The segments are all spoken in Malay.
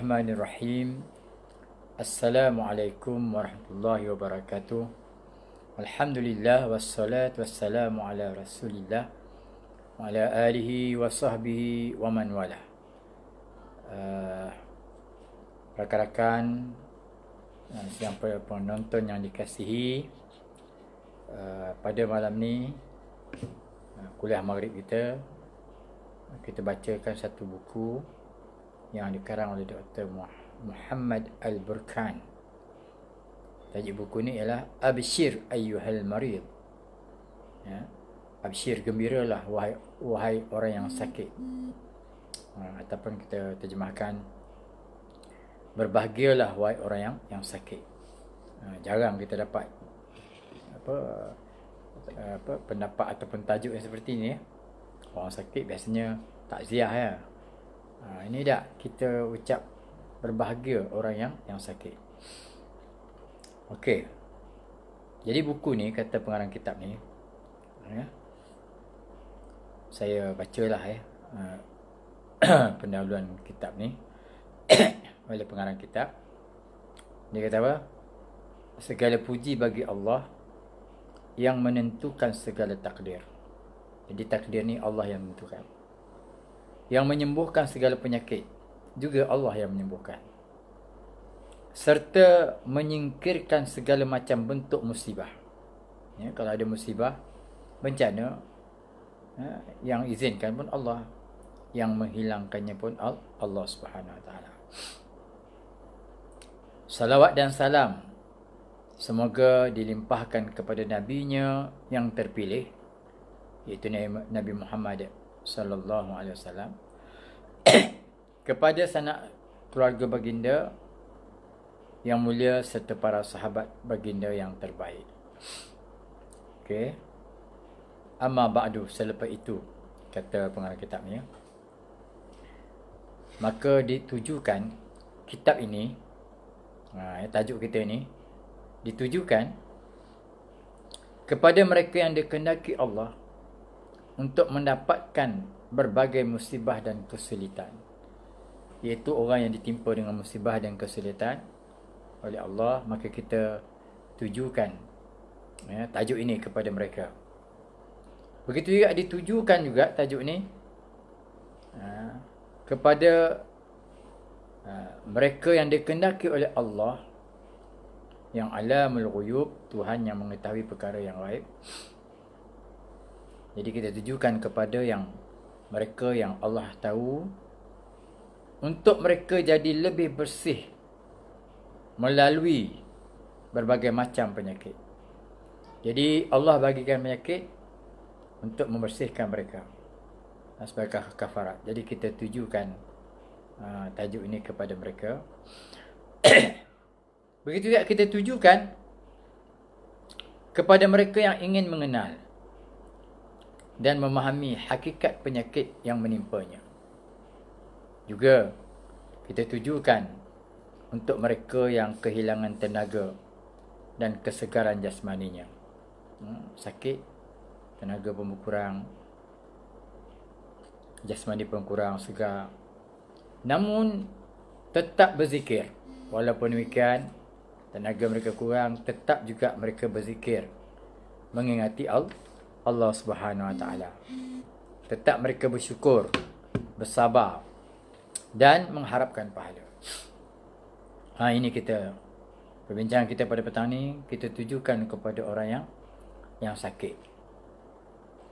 Bismillahirrahmanirrahim. Assalamualaikum warahmatullahi wabarakatuh. Alhamdulillah wassalatu wassalamu ala Rasulillah wa ala alihi wa sahbihi wa man wala. Rakan-rakan yang penonton yang dikasihi, pada malam ni kuliah maghrib kita bacakan satu buku yang dikarang oleh Dr. Muhammad Al-Burkan. Tajuk buku ni ialah Abshir ayyuhal marid. Ya, abshir, gembiralah wahai orang yang sakit. Ataupun kita terjemahkan berbahagialah wahai orang yang sakit. Jarang kita dapat pendapat ataupun tajuk yang seperti ni ya. Orang sakit biasanya takziah ya. Ini tak kita ucap berbahagia orang yang sakit. Okey. Jadi buku ni, kata pengarang kitab ni ya, saya bacalah ya pendahuluan kitab ni oleh pengarang kitab. Dia kata apa? Segala puji bagi Allah yang menentukan segala takdir. Jadi takdir ni Allah yang menentukan. Yang menyembuhkan segala penyakit juga Allah yang menyembuhkan. Serta menyingkirkan segala macam bentuk musibah. Ya, kalau ada musibah, bencana, yang izinkan pun Allah, yang menghilangkannya pun Allah Subhanahu Wa Taala. Salawat dan salam semoga dilimpahkan kepada nabinya yang terpilih, iaitu Nabi Muhammad sallallahu alaihi wasallam, kepada sanak keluarga baginda yang mulia serta para sahabat baginda yang terbaik. Okey. Amma ba'du, selepas itu, kata pengarang kitab ni, maka ditujukan kitab ini, tajuk kita ni ditujukan kepada mereka yang dikehendaki Allah untuk mendapatkan berbagai musibah dan kesulitan, iaitu orang yang ditimpa dengan musibah dan kesulitan oleh Allah. Maka kita tujukan tajuk ini kepada mereka. Begitu juga ditujukan juga tajuk ini kepada mereka yang dikehendaki oleh Allah, yang alamul ghuyub, Tuhan yang mengetahui perkara yang gaib. Jadi kita tujukan kepada mereka yang Allah tahu, untuk mereka jadi lebih bersih melalui berbagai macam penyakit. Jadi Allah bagikan penyakit untuk membersihkan mereka sebagai kafarat. Jadi kita tujukan tajuk ini kepada mereka. Begitu juga kita tujukan kepada mereka yang ingin mengenal dan memahami hakikat penyakit yang menimpanya. Juga kita tujukan untuk mereka yang kehilangan tenaga dan kesegaran jasmaninya. Sakit, tenaga pun berkurang, jasmani pun kurang segar, namun tetap berzikir. Walaupun demikian, tenaga mereka kurang, tetap juga mereka berzikir, mengingati Allah Subhanahu Wa Taala. Tetap mereka bersyukur, bersabar dan mengharapkan pahala. Ini kita perbincangan kita pada petang ni, kita tujukan kepada orang yang sakit.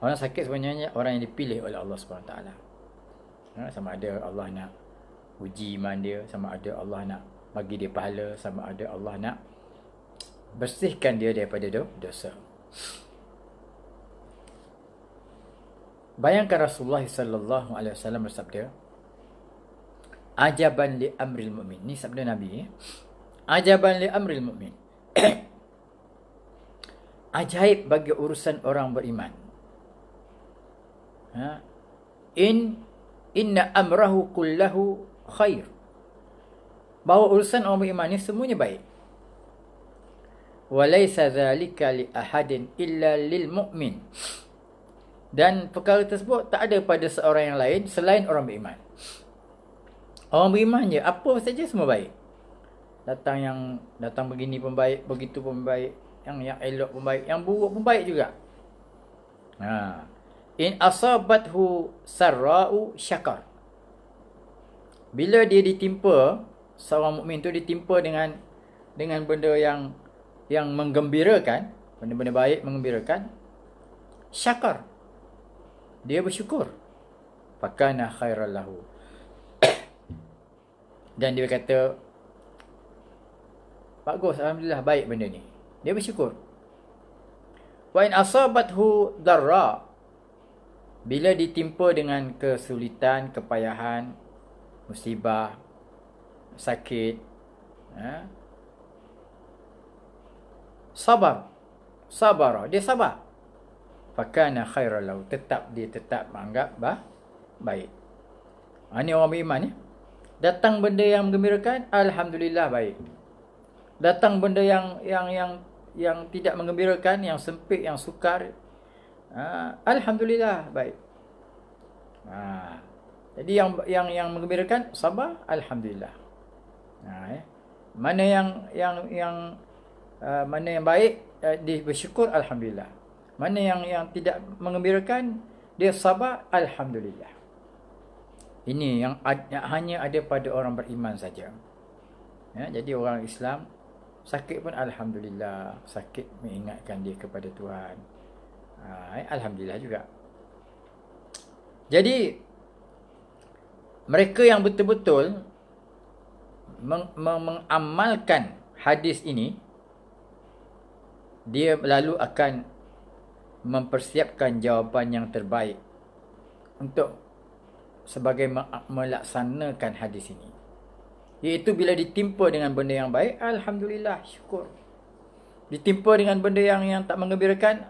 Orang sakit sebenarnya orang yang dipilih oleh Allah Subhanahu Wa Taala. Sama ada Allah nak uji iman dia, sama ada Allah nak bagi dia pahala, sama ada Allah nak bersihkan dia daripada dosa. Bayangkan Rasulullah sallallahu alaihi wasallam bersabda, ajaban li amril mu'min. Ni sabda Nabi. Ajaban li amril mu'min. Ajaib bagi urusan orang beriman. Inna amrahu kullahu khair. Bahawa urusan orang beriman ni semuanya baik. Walaysa dhalika li ahadin illa lil mu'min. Dan perkara tersebut tak ada pada seorang yang lain selain orang beriman. Orang beriman je, apa saja semua baik. Datang begini pun baik, begitu pun baik, yang elok pun baik, yang buruk pun baik juga. In asabathu sarra'u syakar. Bila dia ditimpa, seorang mukmin tu ditimpa dengan benda yang menggembirakan, benda-benda baik menggembirakan, syakar. Dia bersyukur. Fakana khairal lahu. Dan dia kata, bagus, alhamdulillah, baik benda ni. Dia bersyukur. Wa in asabathu darra. Bila ditimpa dengan kesulitan, kepayahan, musibah, sakit, sabar, dia sabar. Fakana khairal lahu. Dia tetap menganggap baik. Ini orang beriman ni. Datang benda yang menggembirakan, alhamdulillah, baik. Datang benda yang tidak menggembirakan, yang sempit, yang sukar, alhamdulillah, baik. Jadi yang menggembirakan, sabar, alhamdulillah. Mana mana yang baik, dia bersyukur, alhamdulillah. Mana yang tidak menggembirakan, dia sabar, alhamdulillah. Ini yang hanya ada pada orang beriman saja. Jadi orang Islam sakit pun alhamdulillah, sakit mengingatkan dia kepada Tuhan. Alhamdulillah juga. Jadi mereka yang betul-betul mengamalkan hadis ini, dia lalu akan mempersiapkan jawapan yang terbaik untuk sebagai melaksanakan hadis ini. Iaitu bila ditimpa dengan benda yang baik, alhamdulillah, syukur. Ditimpa dengan benda yang tak menggembirakan,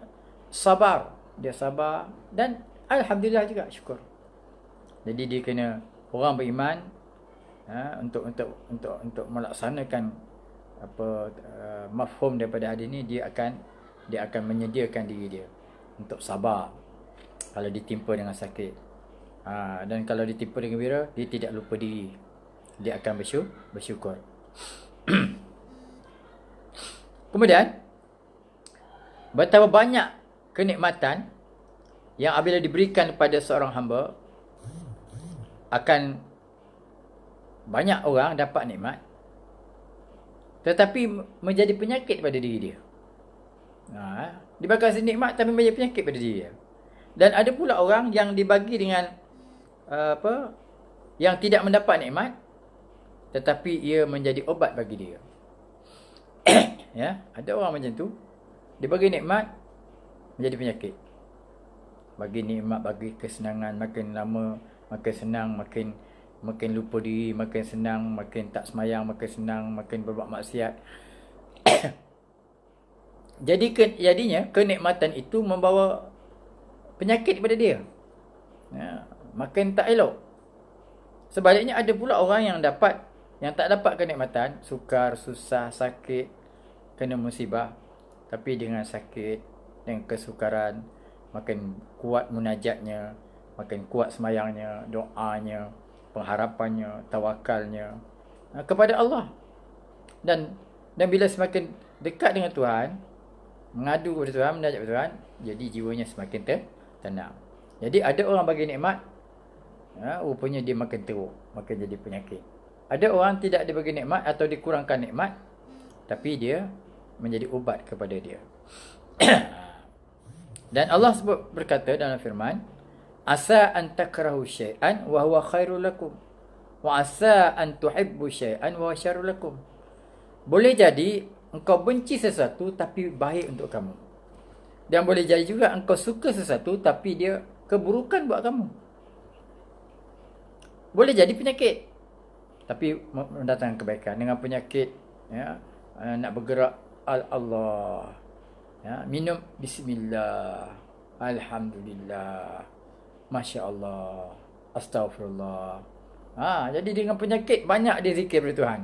sabar. Dia sabar dan alhamdulillah juga, syukur. Jadi dia kena, orang beriman, untuk melaksanakan mafhum daripada hadis ini, dia akan menyediakan diri dia untuk sabar kalau ditimpa dengan sakit. Dan kalau ditimpa dengan gembira, dia tidak lupa diri. Dia akan bersyukur. Kemudian, betapa banyak kenikmatan yang apabila diberikan kepada seorang hamba, akan banyak orang dapat nikmat, tetapi menjadi penyakit pada diri dia. Dia bakal rasa nikmat tapi menjadi penyakit pada diri dia. Dan ada pula orang yang dibagi dengan yang tidak mendapat nikmat, tetapi ia menjadi obat bagi dia. Ada orang macam tu, dia bagi nikmat menjadi penyakit. Bagi nikmat, bagi kesenangan, makin lama makin senang, makin lupa diri, makin senang, makin tak semayang, makin senang, makin berbuat maksiat. Jadinya kenikmatan itu membawa penyakit kepada dia. Makin tak elok. Sebaliknya ada pula orang yang tak dapat kenikmatan, sukar, susah, sakit, kena musibah, tapi dengan sakit, dengan kesukaran, makin kuat munajatnya, makin kuat semayangnya, doanya, pengharapannya, tawakalnya kepada Allah. Dan bila semakin dekat dengan Tuhan, mengadu kepada Tuhan, menajat kepada Tuhan, jadi jiwanya semakin tenang. Jadi ada orang bagi nikmat, rupanya dia makin teruk, makin jadi penyakit. Ada orang tidak dibagi nikmat atau dikurangkan nikmat, tapi dia menjadi ubat kepada dia. Dan Allah berkata dalam firman, asa an takrahu syai'an wa huwa khairul lakum wa asa an tuhibbu syai'an wa huwa syarrul lakum. Boleh jadi engkau benci sesuatu tapi baik untuk kamu. Dan boleh jadi juga engkau suka sesuatu tapi dia keburukan buat kamu. Boleh jadi penyakit tapi mendatangkan kebaikan. Dengan penyakit, nak bergerak Allah, minum bismillah, alhamdulillah, masya Allah, astaghfirullah. Jadi dengan penyakit banyak dia zikir kepada Tuhan.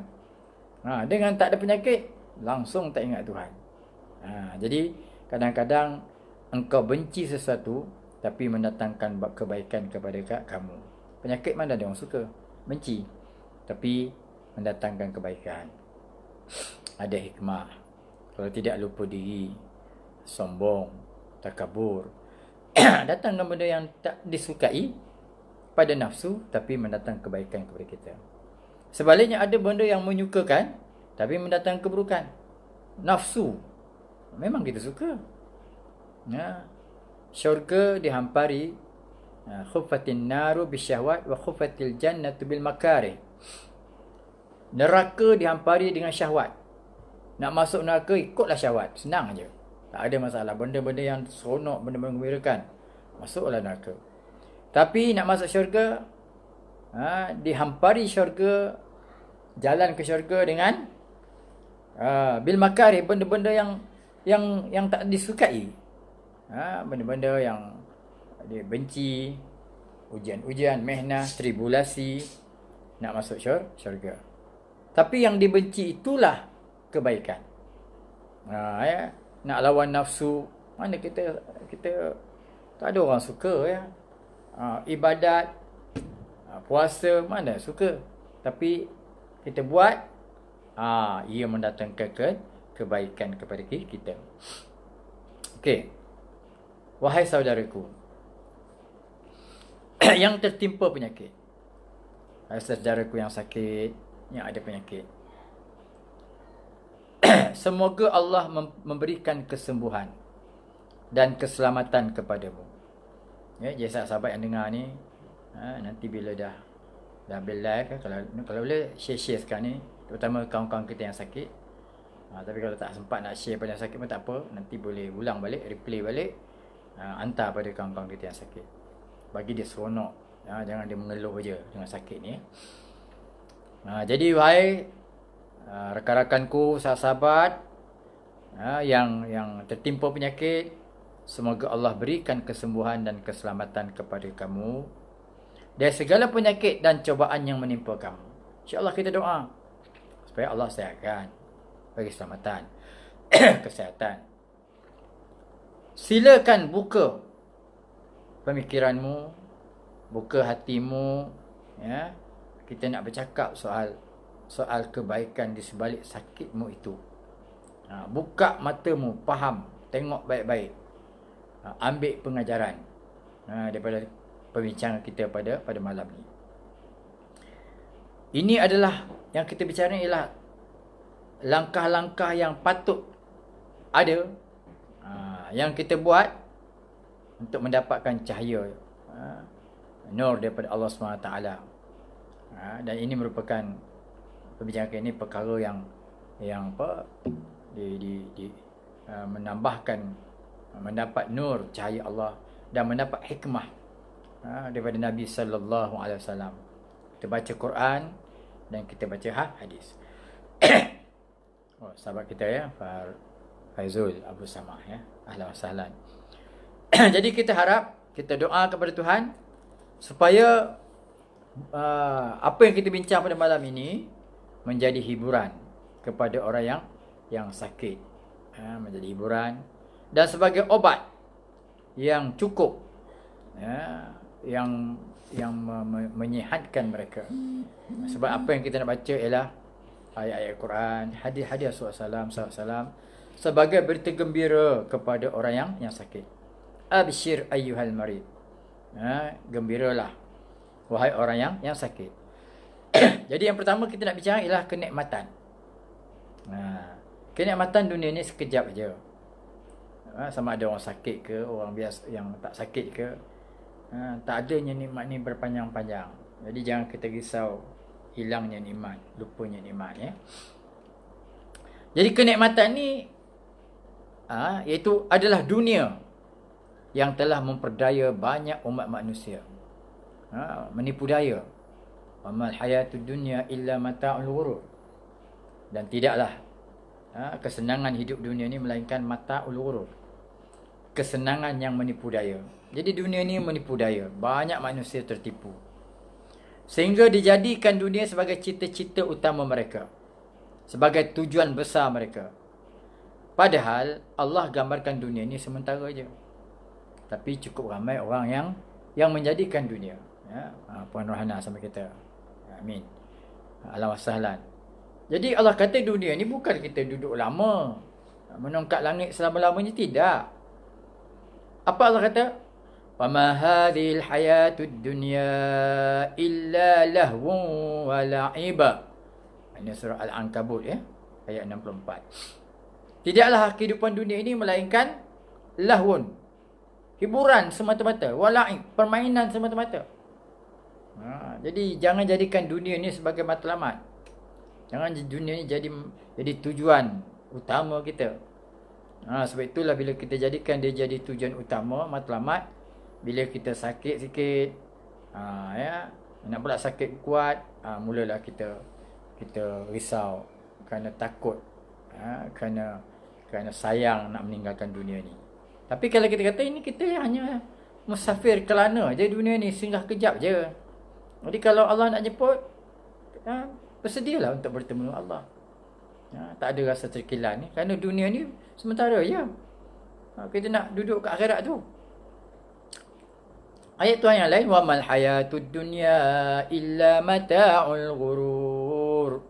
Dengan tak ada penyakit, langsung tak ingat Tuhan. Jadi kadang-kadang engkau benci sesuatu tapi mendatangkan kebaikan kepada kamu. Penyakit mana ada orang suka? Benci. tapi mendatangkan kebaikan. Ada hikmah. Kalau tidak lupa diri, sombong, takabur, datangkan benda yang tak disukai pada nafsu, tapi mendatangkan kebaikan kepada kita. Sebaliknya ada benda yang menyukakan, tapi mendatangkan keburukan. Nafsu, memang kita suka. Syurga dihampari, khuffatin naru bisyahwat wa khuffatil jannatu bil makarih. Neraka dihampari dengan syahwat. Nak masuk neraka ikutlah syahwat, senang aja. Tak ada masalah. Benda-benda yang seronok, benda-benda mengembirakan, masuklah neraka. Tapi nak masuk syurga, dihampari syurga, jalan ke syurga dengan bil makarih, benda-benda yang tak disukai. Benda-benda yang dia benci, ujian-ujian, mehnah, tribulasi, nak masuk syurga. Tapi yang dibenci itulah kebaikan. Nak lawan nafsu, mana kita tak ada orang suka ya. Ibadat, puasa, mana suka. Tapi kita buat, ia mendatangkan kebaikan kepada kita. Okey. Wahai saudaraku yang tertimpa penyakit, saudaraku yang sakit, yang ada penyakit, semoga Allah memberikan kesembuhan dan keselamatan kepadamu. Ya, jadi sahabat yang dengar ni, nanti bila dah habis live, kalau boleh share sekarang ni, terutama kawan-kawan kita yang sakit. Tapi kalau tak sempat nak share pada yang sakit pun tak apa, nanti boleh ulang balik, replay balik, hantar pada kawan-kawan kita yang sakit. Bagi dia seronok, jangan dia mengeluh je dengan sakit ni. Jadi wahai rakan-rakanku, sahabat yang tertimpa penyakit, semoga Allah berikan kesembuhan dan keselamatan kepada kamu dari segala penyakit dan cobaan yang menimpa kamu. InsyaAllah kita doa supaya Allah sihatkan, bagi keselamatan, kesihatan. Silakan buka pemikiranmu, buka hatimu, ya. Kita nak bercakap soal kebaikan di sebalik sakitmu itu. Buka matamu, faham, tengok baik-baik, ambil pengajaran daripada perbincangan kita pada malam ini. Ini adalah yang kita bicara, ialah langkah-langkah yang patut ada, yang kita buat untuk mendapatkan cahaya, nur daripada Allah SWT. Dan ini merupakan perbincangan ini perkara yang menambahkan, mendapat nur cahaya Allah dan mendapat hikmah daripada Nabi sallallahu alaihi wasallam. Kita baca Quran dan kita baca hadis. Sahabat kita ya, Faizul Abu Samah ya, ahlan wa sahlan. Jadi kita harap, kita doa kepada Tuhan supaya apa yang kita bincang pada malam ini menjadi hiburan kepada orang yang sakit, menjadi hiburan dan sebagai obat yang cukup, yang menyihatkan mereka. Sebab apa yang kita nak baca ialah ayat-ayat Quran, hadis-hadis Rasulullah SAW sebagai berita gembira kepada orang yang sakit. Abshir ayyuhal marid, gembiralah wahai orang yang sakit. Jadi yang pertama kita nak bincang ialah kenikmatan. Kenikmatan dunia ni sekejap aja. Sama ada orang sakit ke, orang biasa yang tak sakit ke, tak adanya nikmat ni berpanjang-panjang. Jadi jangan kita risau hilangnya nikmat, lupanya nikmat ya. Jadi kenikmatan ni iaitu adalah dunia yang telah memperdaya banyak umat manusia, menipu daya. Wamal hayatud dunya illa mata'ul ghurur. Dan tidaklah kesenangan hidup dunia ni melainkan mata'ul ghurur, kesenangan yang menipu daya. Jadi dunia ni menipu daya, banyak manusia tertipu, sehingga dijadikan dunia sebagai cita-cita utama mereka, sebagai tujuan besar mereka. Padahal Allah gambarkan dunia ni sementara je. Tapi cukup ramai orang yang menjadikan dunia, Puan Rohana sama kita. Amin. Ahlan wa sahlan. Jadi Allah kata dunia ni bukan kita duduk lama, menongkat langit selama-lamanya, tidak. Apa Allah kata? وَمَا هَذِهِ الْحَيَاةُ الدُّنْيَا إِلَّا لَهْوٌ وَلَعِبٌ. Ini surah Al-Ankabut ya, ayat 64. Tidaklah kehidupan dunia ini melainkan lahwun, hiburan semata-mata, wala'ib, permainan semata-mata. Jadi jangan jadikan dunia ni sebagai matlamat. Jangan dunia ni jadi tujuan utama kita. Sebab itulah bila kita jadikan dia jadi tujuan utama, matlamat, bila kita sakit sikit, ya, nak pula sakit kuat, mulalah kita risau kerana takut, kerana sayang nak meninggalkan dunia ni. Tapi kalau kita kata ini kita hanya musafir kelana je dunia ni, singgah kejap je. Jadi kalau Allah nak jemput, bersedialah untuk bertemu dengan Allah. Tak ada rasa terkilan ni, kerana dunia ni sementara je. Kita nak duduk kat akhirat tu. Ayat Tuhan yang lain, wa mal hayatud dunya illa mata'ul ghurur.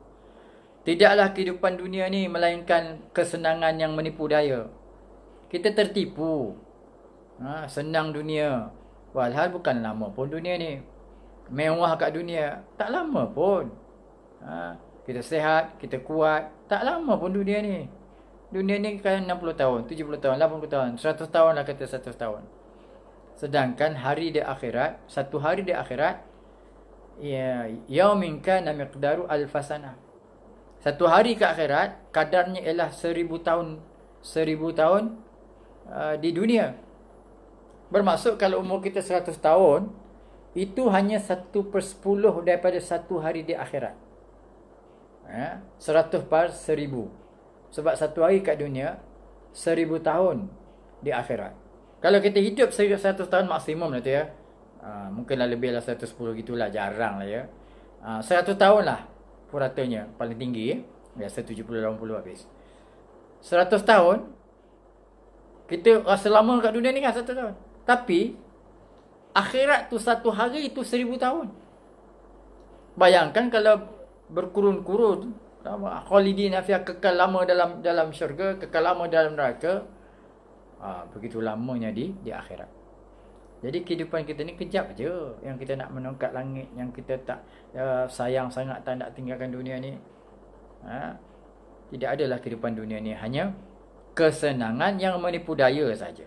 Tidaklah kehidupan dunia ni melainkan kesenangan yang menipu daya. Kita tertipu. Senang dunia. Walhal bukan lama pun dunia ni. Mewah kat dunia, tak lama pun. Kita sehat, kita kuat, tak lama pun dunia ni. Dunia ni kan 60 tahun, 70 tahun, 80 tahun, 100 tahun lah kata 100 tahun. Sedangkan hari di akhirat, satu hari di akhirat, yaumin kana miqdaru alfasana. Satu hari ke akhirat kadarnya ialah 1000 tahun. 1000 tahun di dunia. Bermaksud kalau umur kita 100 tahun, itu hanya 1/10 daripada satu hari di akhirat. 100/1000. Sebab satu hari kat dunia 1000 tahun di akhirat. Kalau kita hidup 100 tahun maksimum lah tu ya, mungkinlah lebih lah 110 gitulah, jarang lah ya. 100 tahun lah puratanya paling tinggi ya. Biasa 70-80 habis. 100 tahun kita rasa lama kat dunia ni kan 100 tahun. Tapi akhirat tu satu hari itu 1000 tahun. Bayangkan kalau berkurun-kurun, khalidina fiha, kekal lama dalam syurga, kekal lama dalam neraka. Begitu lamanya di akhirat. Jadi kehidupan kita ni kejap je. Yang kita nak menongkat langit, yang kita tak sayang sangat tak nak tinggalkan dunia ni. Tidak adalah kehidupan dunia ni hanya kesenangan yang menipu daya saja.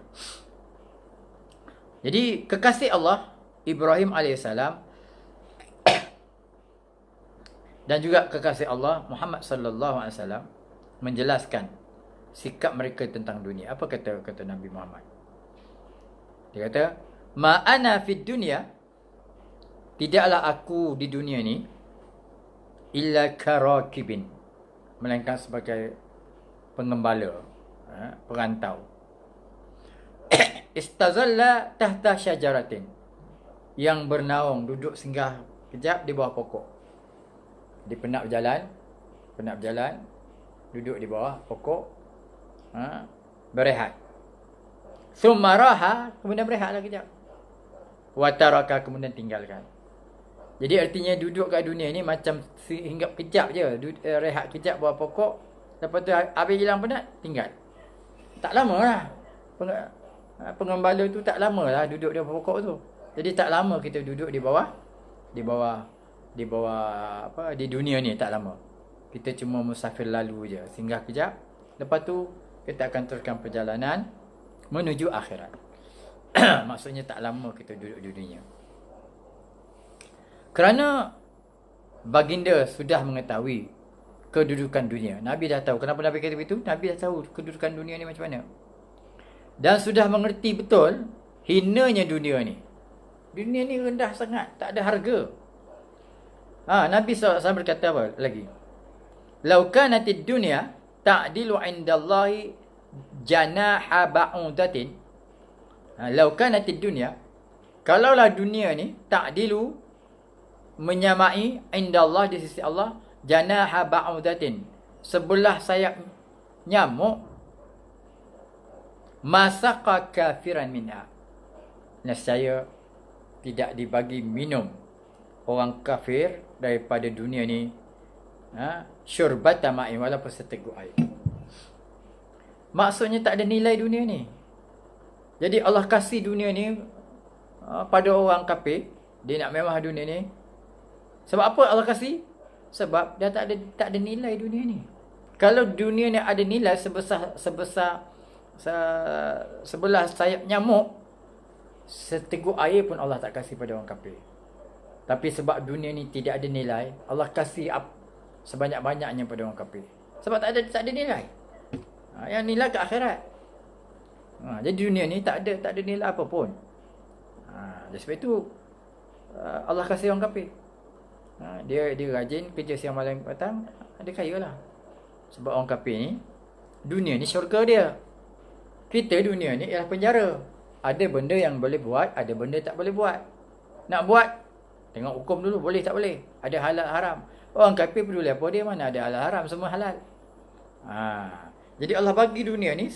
Jadi kekasih Allah Ibrahim alaihissalam dan juga kekasih Allah Muhammad sallallahu alaihi wasallam menjelaskan sikap mereka tentang dunia. Apa kata Nabi Muhammad? Dia kata, "Ma ana fid dunya", tidaklah aku di dunia ni, illa karakibin, melainkan sebagai pengembala, perantau. Istazalla tahta syajaratin, yang bernaung, duduk singgah kejap di bawah pokok. Dia penat berjalan, duduk di bawah pokok, berehat. Summa raha, kemudian berehatlah kejap. Wa taraka, kemudian tinggalkan. Jadi artinya duduk kat dunia ni macam hinggap kejap je, rehat kejap bawah pokok, lepas tu habis hilang penat, tinggal. Tak lama lah. Pengembala tu tak lama lah duduk di bawah pokok tu. Jadi tak lama kita duduk di dunia ni, tak lama. Kita cuma musafir lalu je, singgah kejap, lepas tu kita akan teruskan perjalanan menuju akhirat. Maksudnya tak lama kita duduk di dunia. Kerana baginda sudah mengetahui kedudukan dunia. Nabi dah tahu. Kenapa Nabi kata begitu? Nabi dah tahu kedudukan dunia ni macam mana. Dan sudah mengerti betul hinanya dunia ni. Dunia ni rendah sangat, tak ada harga. Nabi SAW berkata apa lagi? Lau kanatid dunya ta'dilu indallahi janaha ba'udatin. Lau kanatid dunya, kalaulah dunia ni ta'dilu, menyamai, indallah, di sisi Allah, janaha ba'udatin, sebelah sayap nyamuk, masaqa kafiran minha, nescaya tidak dibagi minum orang kafir daripada dunia ni syurbata ma'in, walaupun seteguk air. Maksudnya tak ada nilai dunia ni. Jadi Allah kasih dunia ni pada orang kafir. Dia nak mewah dunia ni. Sebab apa Allah kasih? Sebab dia tak ada nilai dunia ni. Kalau dunia ni ada nilai sebelah sayap nyamuk, seteguk air pun Allah tak kasih pada orang kafir. Tapi sebab dunia ni tidak ada nilai, Allah kasih sebanyak-banyaknya pada orang kafir. Sebab tak ada nilai. Yang nilai ke akhirat. Jadi dunia ni tak ada nilai apa pun. Jadi sebab itu Allah kasih orang kafir. Dia rajin kerja siang malam petang, dia kaya lah. Sebab orang kafir ni, dunia ni syurga dia. Kita dunia ni ialah penjara. Ada benda yang boleh buat, ada benda tak boleh buat. Nak buat, tengok hukum dulu, boleh tak boleh. Ada halal haram. Orang kafir peduli apa dia, mana ada halal haram, semua halal. Jadi Allah bagi dunia ni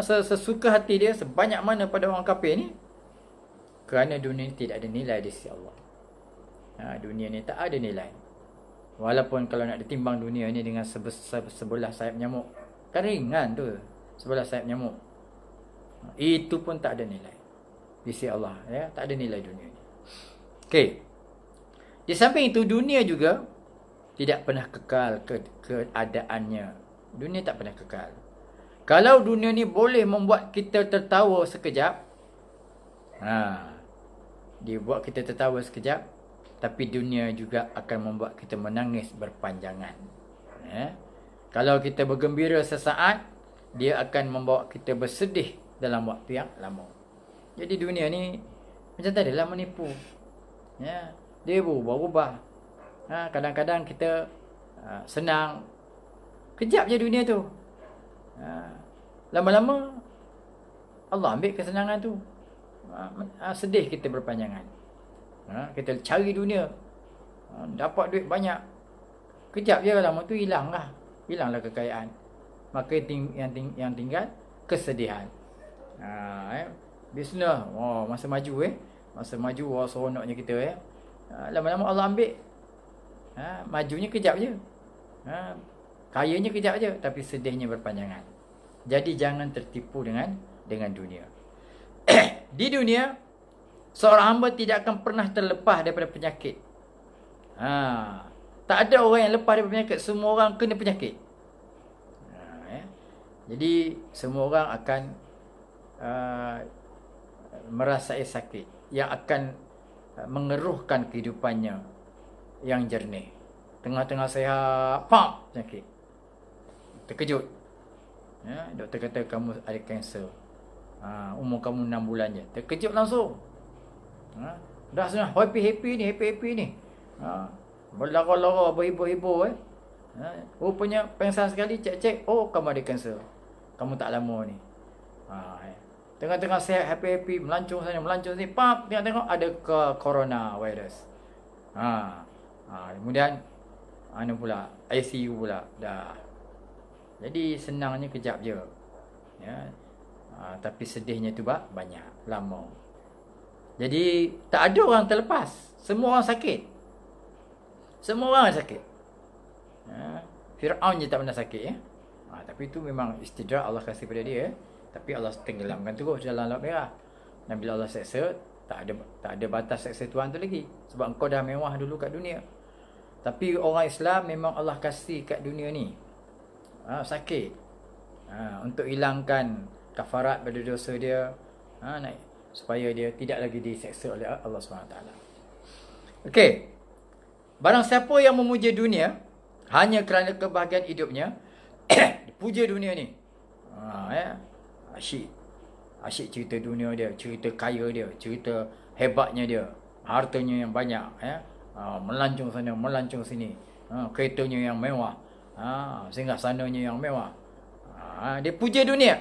sesuka hati dia, sebanyak mana pada orang kafir ni, kerana dunia ni tidak ada nilai di sisi Allah. Dunia ni tak ada nilai. Walaupun kalau nak ditimbang dunia ni dengan sebelah sayap nyamuk, kan ringan tu sebelah sayap nyamuk. Itu pun tak ada nilai di sisi Allah, ya, tak ada nilai dunia ni. Okey. Di samping itu, dunia juga tidak pernah kekal keadaannya. Dunia tak pernah kekal. Kalau dunia ni boleh membuat kita tertawa sekejap, dia buat kita tertawa sekejap, tapi dunia juga akan membuat kita menangis berpanjangan. Kalau kita bergembira sesaat, dia akan membawa kita bersedih dalam waktu yang lama. Jadi dunia ni macam tadi lah, menipu. Dia berubah-ubah. Kadang-kadang kita senang, kejap je dunia tu. Lama-lama Allah ambil kesenangan tu. Sedih kita berpanjangan. Kita cari dunia, dapat duit banyak, kejap je lama tu hilanglah kekayaan. Maka yang tinggal kesedihan. Bisnes, masa maju masa maju, seronoknya kita lama-lama Allah ambil. Majunya kejap je, kayanya kejap je, tapi sedihnya berpanjangan. Jadi jangan tertipu dengan dunia. Di dunia, seorang hamba tidak akan pernah terlepas daripada penyakit. Tak ada orang yang lepas daripada penyakit. Semua orang kena penyakit. Jadi semua orang akan merasai sakit yang akan mengeruhkan kehidupannya yang jernih. Tengah-tengah sihat, penyakit. Terkejut. Doktor kata kamu ada kanser. Umur kamu 6 bulan je. Terkejut langsung. Dah senang happy ni. Berlara-lara, berhibur-hibur. Rupanya pengsan sekali, cek-cek, kamu ada kanser. Kamu tak lama ni. Tengah-tengah sihat, happy, melancong sana, melancong sini, tengok ada corona virus. Kemudian pula ICU pula dah. Jadi senangnya kejap je. Tapi sedihnya tu banyak, lama. Jadi tak ada orang terlepas. Semua orang sakit. Fir'aun je tak pernah sakit. Tapi itu memang istidrak Allah kasih pada dia. Tapi Allah tenggelamkan terus dalam laut merah. Dan bila Allah seksa, tak ada batas seksa Tuhan tu lagi. Sebab engkau dah mewah dulu kat dunia. Tapi orang Islam memang Allah kasih kat dunia ni sakit, untuk hilangkan kafarat pada dosa dia, supaya dia tidak lagi diseksa oleh Allah SWT. Okey. Barang siapa yang memuja dunia hanya kerana kebahagiaan hidupnya, puja dunia ni, asyik cerita dunia dia, cerita kaya dia, cerita hebatnya dia, hartanya yang banyak, melancong sana, melancong sini, keretanya yang mewah, singgah sananya yang mewah. Dia puja dunia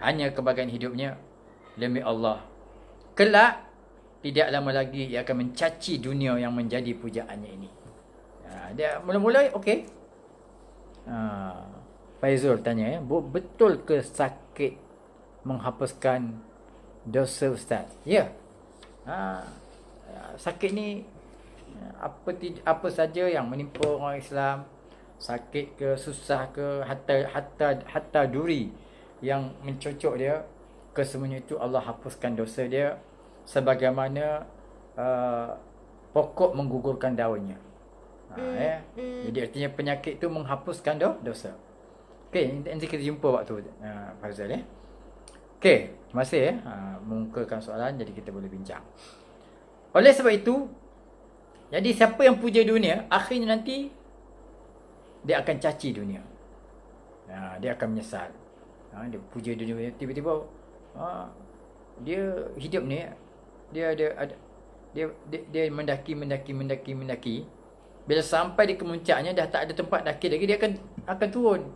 hanya kebahagiaan hidupnya. Demi Allah, kelak tidak lama lagi ia akan mencaci dunia yang menjadi pujaannya ini. Dia mula-mula okey. Faizul tanya, betul ke sakit menghapuskan dosa Ustaz? Ya. Sakit ni Apa saja yang menimpa orang Islam, sakit ke, susah ke, hatta duri yang mencocok dia, kesemuanya itu Allah hapuskan dosa dia sebagaimana pokok menggugurkan daunnya. Jadi artinya penyakit itu menghapuskan dosa. Okey, nanti kita jumpa waktu Faizal ya. Okey, terima kasih ya. Mengungkapkan soalan, jadi kita boleh bincang. Oleh sebab itu, jadi siapa yang puja dunia, akhirnya nanti dia akan caci dunia. Dia akan menyesal. Dia puja dunia, tiba-tiba dia hidup ni, dia mendaki. Bila sampai di kemuncaknya dah tak ada tempat daki lagi, dia akan turun.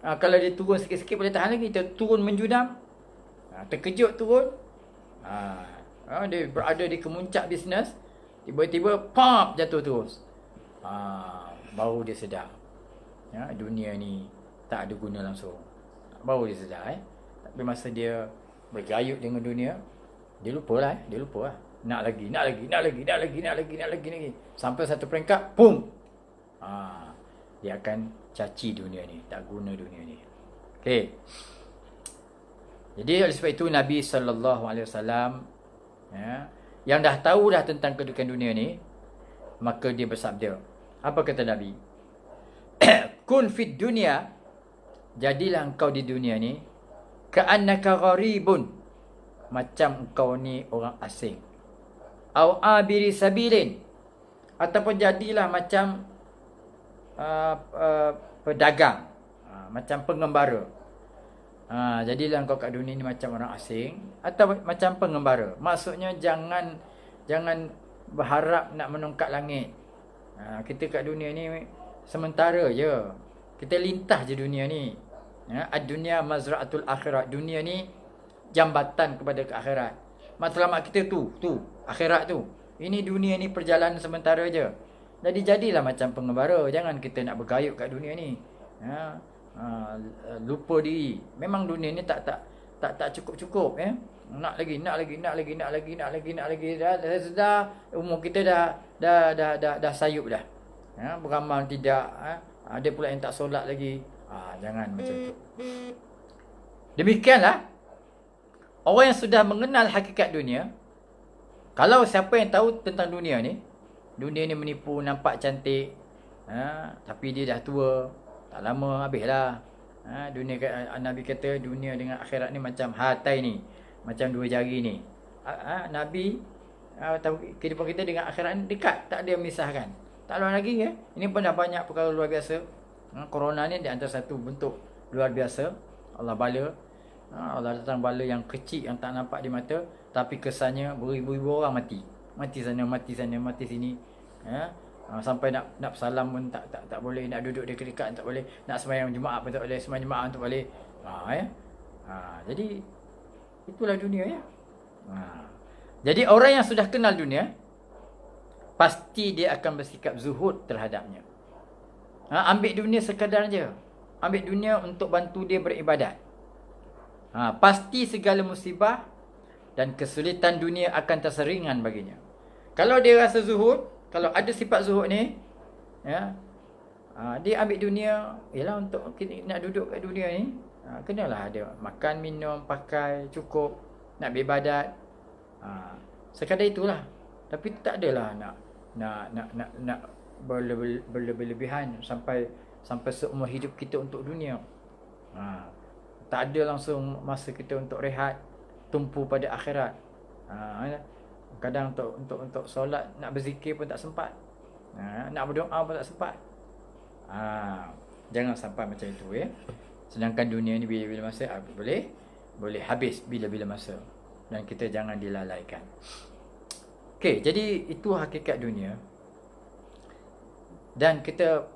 Kalau dia turun sikit-sikit boleh tahan lagi, dia turun menjunam. Terkejut turun. Dia berada di kemuncak bisnes, tiba-tiba pop jatuh terus. Baru dia sedar. Dunia ni tak ada guna langsung. Baru dia sedar. Tapi masa dia bergayut dengan dunia, dia lupa lah. Nak lagi. Sampai satu peringkat, pum. Dia akan caci dunia ni, tak guna dunia ni. Okey. Jadi oleh sebab itu Nabi SAW yang dah tahu dah tentang kedudukan dunia ni, maka dia bersabda. Apa kata Nabi? Kun fid dunya, jadilah engkau di dunia ni ka'annaka gharibun, macam engkau ni orang asing. Au abiri sabilin, ataupun jadilah macam pedagang, macam pengembara. Jadilah engkau kat dunia ni macam orang asing atau macam pengembara. Maksudnya jangan berharap nak menongkat langit. Kita kat dunia ni sementara je. Kita lintas je dunia ni. Ad-dunya mazra'atul akhirat. Dunia ni jambatan kepada ke akhirat. Matlamat kita tu akhirat tu. Ini dunia ni perjalanan sementara je. Jadi jadilah macam pengembara. Jangan kita nak bergayut kat dunia ni. Lupa diri. Memang dunia ni tak cukup-cukup ya. Nak lagi. Dah sedar umur kita dah sayup dah. Beramal tidak, ada pula yang tak solat lagi. Jangan macam tu. Demikianlah orang yang sudah mengenal hakikat dunia. Kalau siapa yang tahu tentang dunia ni menipu, nampak cantik, tapi dia dah tua, tak lama habislah. Dunia, Nabi kata dunia dengan akhirat ni macam hatai ni, macam dua jari ni. Nabi tahu kehidupan kita dengan akhirat ni dekat, tak ada yang memisahkan. Tak lama lagi ya. Ini pun dah banyak perkara luar biasa. Corona ni di antara satu bentuk luar biasa. Allah bala. Allah datang bala yang kecil, yang tak nampak di mata, tapi kesannya beribu-ribu orang mati. Mati sana, mati sini. Sampai nak bersalam pun tak boleh, nak duduk dekat-dekat tak boleh, nak sembahyang Jumaat pun tak boleh, sembahyang Jumaat tak boleh. Jadi itulah dunia ya. Jadi orang yang sudah kenal dunia, pasti dia akan bersikap zuhud terhadapnya. Ambil dunia sekadar je. Ambil dunia untuk bantu dia beribadat. Pasti segala musibah dan kesulitan dunia akan terseringan baginya. Kalau dia rasa zuhud, kalau ada sifat zuhud ni, dia ambil dunia, ialah untuk nak duduk kat dunia ni, kenalah ada makan, minum, pakai, cukup, nak beribadat. Sekadar itulah. Tapi tak adalah nak berlebihan sampai seumur hidup kita untuk dunia. Tak ada langsung masa kita untuk rehat, tumpu pada akhirat. Kadang untuk solat, nak berzikir pun tak sempat. Nak berdoa pun tak sempat. Jangan sampai macam itu ya. Sedangkan dunia ni bila-bila masa boleh habis bila-bila masa. Dan kita jangan dilalaikan. Okey, jadi itu hakikat dunia. Dan kita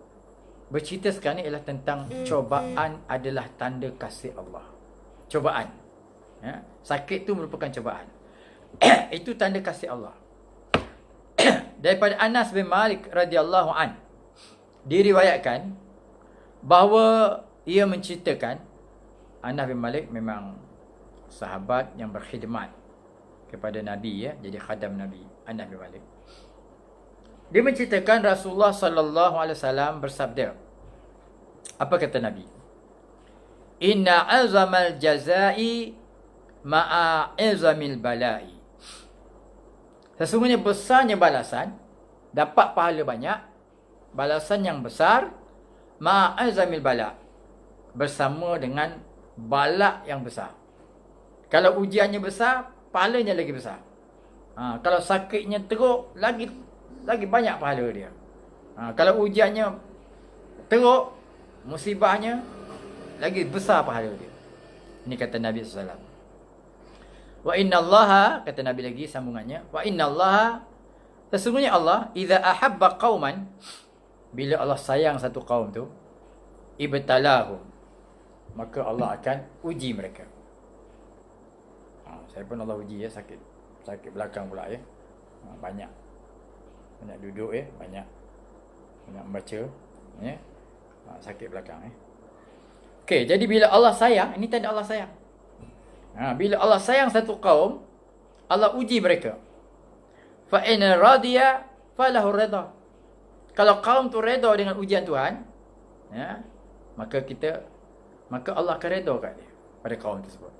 bercerita sekarang ni ialah tentang cobaan adalah tanda kasih Allah. Cobaan. Sakit tu merupakan cobaan. Itu tanda kasih Allah. Daripada Anas bin Malik radhiyallahu an, diriwayatkan bahawa ia menceritakan, Anas bin Malik memang sahabat yang berkhidmat kepada Nabi ya, jadi khadam Nabi, Anas bin Malik. Dia menceritakan Rasulullah sallallahu alaihi wasallam bersabda. Apa kata Nabi? Inna azamal jazai ma'a azamil balai. Sesungguhnya besarnya balasan, dapat pahala banyak, balasan yang besar, ma'a azamil bala, bersama dengan balak yang besar. Kalau ujiannya besar, pahalanya lagi besar. Kalau sakitnya teruk, lagi banyak pahala dia. Kalau ujiannya teruk, musibahnya, lagi besar pahala dia. Ini kata Nabi SAW. Wa inna Allaha, kata Nabi lagi sambungannya, wa inna Allaha, sesungguhnya Allah, idza ahabba qauman, bila Allah sayang satu kaum tu, ibtalahum, maka Allah akan uji mereka. Saya pun Allah uji ya, sakit belakang pula ya. Banyak duduk ya, banyak membaca ya. Sakit belakang ya. Okey, jadi bila Allah sayang, ini tanda Allah sayang. Bila Allah sayang satu kaum, Allah uji mereka. Fa in radiya falahu ridha. Kalau kaum tu redha dengan ujian Tuhan, ya, maka Allah akan redha kat dia, pada kaum tersebut.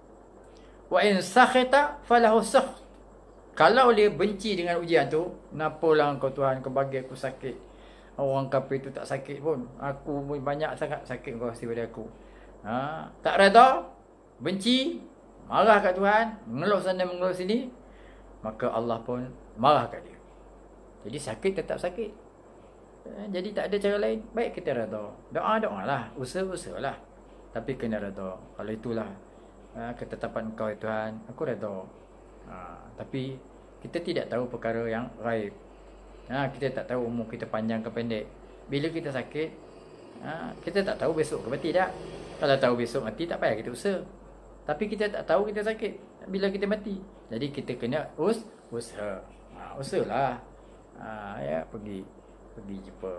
Wa in sakhita falahu sakht. Kalau dia benci dengan ujian tu, kenapalah engkau Tuhan, kau bagi aku sakit. Orang kafir tu tak sakit pun. Aku pun banyak sangat sakit kau kasih pada aku. Tak redha, benci, marah kat Tuhan, mengeluh sana mengeluh sini, maka Allah pun marah kat dia. Jadi sakit tetap sakit. Jadi tak ada cara lain. Baik kita redha. Doa lah, usaha-usahalah. Tapi kena redha. Kalau itulah ketetapan Engkau ya Tuhan, aku redha. Tapi kita tidak tahu perkara yang gaib. Kita tak tahu umur kita panjang ke pendek. Bila kita sakit, kita tak tahu besok ke mati tak. Kalau tahu besok mati, tak payah kita usaha. Tapi kita tak tahu kita sakit bila kita mati. Jadi kita kena usaha. Usahalah. Ya, pergi jumpa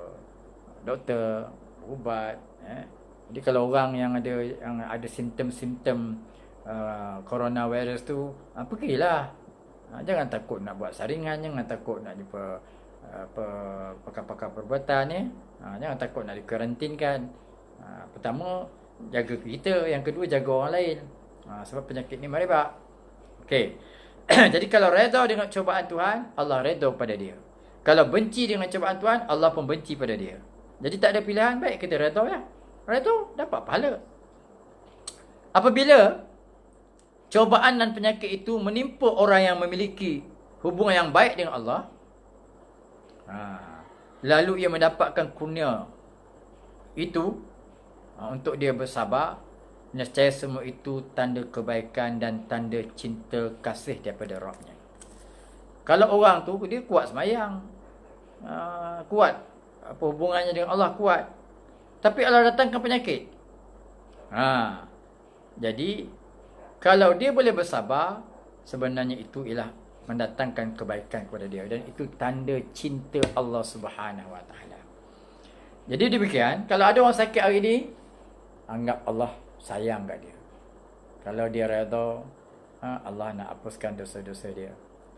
doktor, ubat. Jadi kalau orang yang ada simptom-simptom coronavirus tu, pergilah. Jangan takut nak buat saringan, jangan takut nak jumpa pakar-pakar perubatan ya. Jangan takut nak dikarantinkan. Pertama, jaga kita, yang kedua jaga orang lain. Sebab penyakit ni merebak. Okey. Jadi kalau redha dengan cubaan Tuhan, Allah redha pada dia. Kalau benci dengan cubaan Tuhan, Allah pun benci pada dia. Jadi tak ada pilihan, baik kita redha ya. Redha dapat pahala. Apabila cubaan dan penyakit itu menimpa orang yang memiliki hubungan yang baik dengan Allah, lalu ia mendapatkan kurnia itu untuk dia bersabar, nescaya semua itu tanda kebaikan dan tanda cinta kasih daripada Rabbnya. Kalau orang tu dia kuat semayang, kuat hubungannya dengan Allah kuat, tapi Allah datangkan penyakit. Jadi kalau dia boleh bersabar, sebenarnya itu ialah mendatangkan kebaikan kepada dia, dan itu tanda cinta Allah Subhanahu Wa Taala. Jadi demikian, kalau ada orang sakit hari ini, anggap Allah sayang kat dia. Kalau dia redha, Allah nak hapuskan dosa-dosa dia,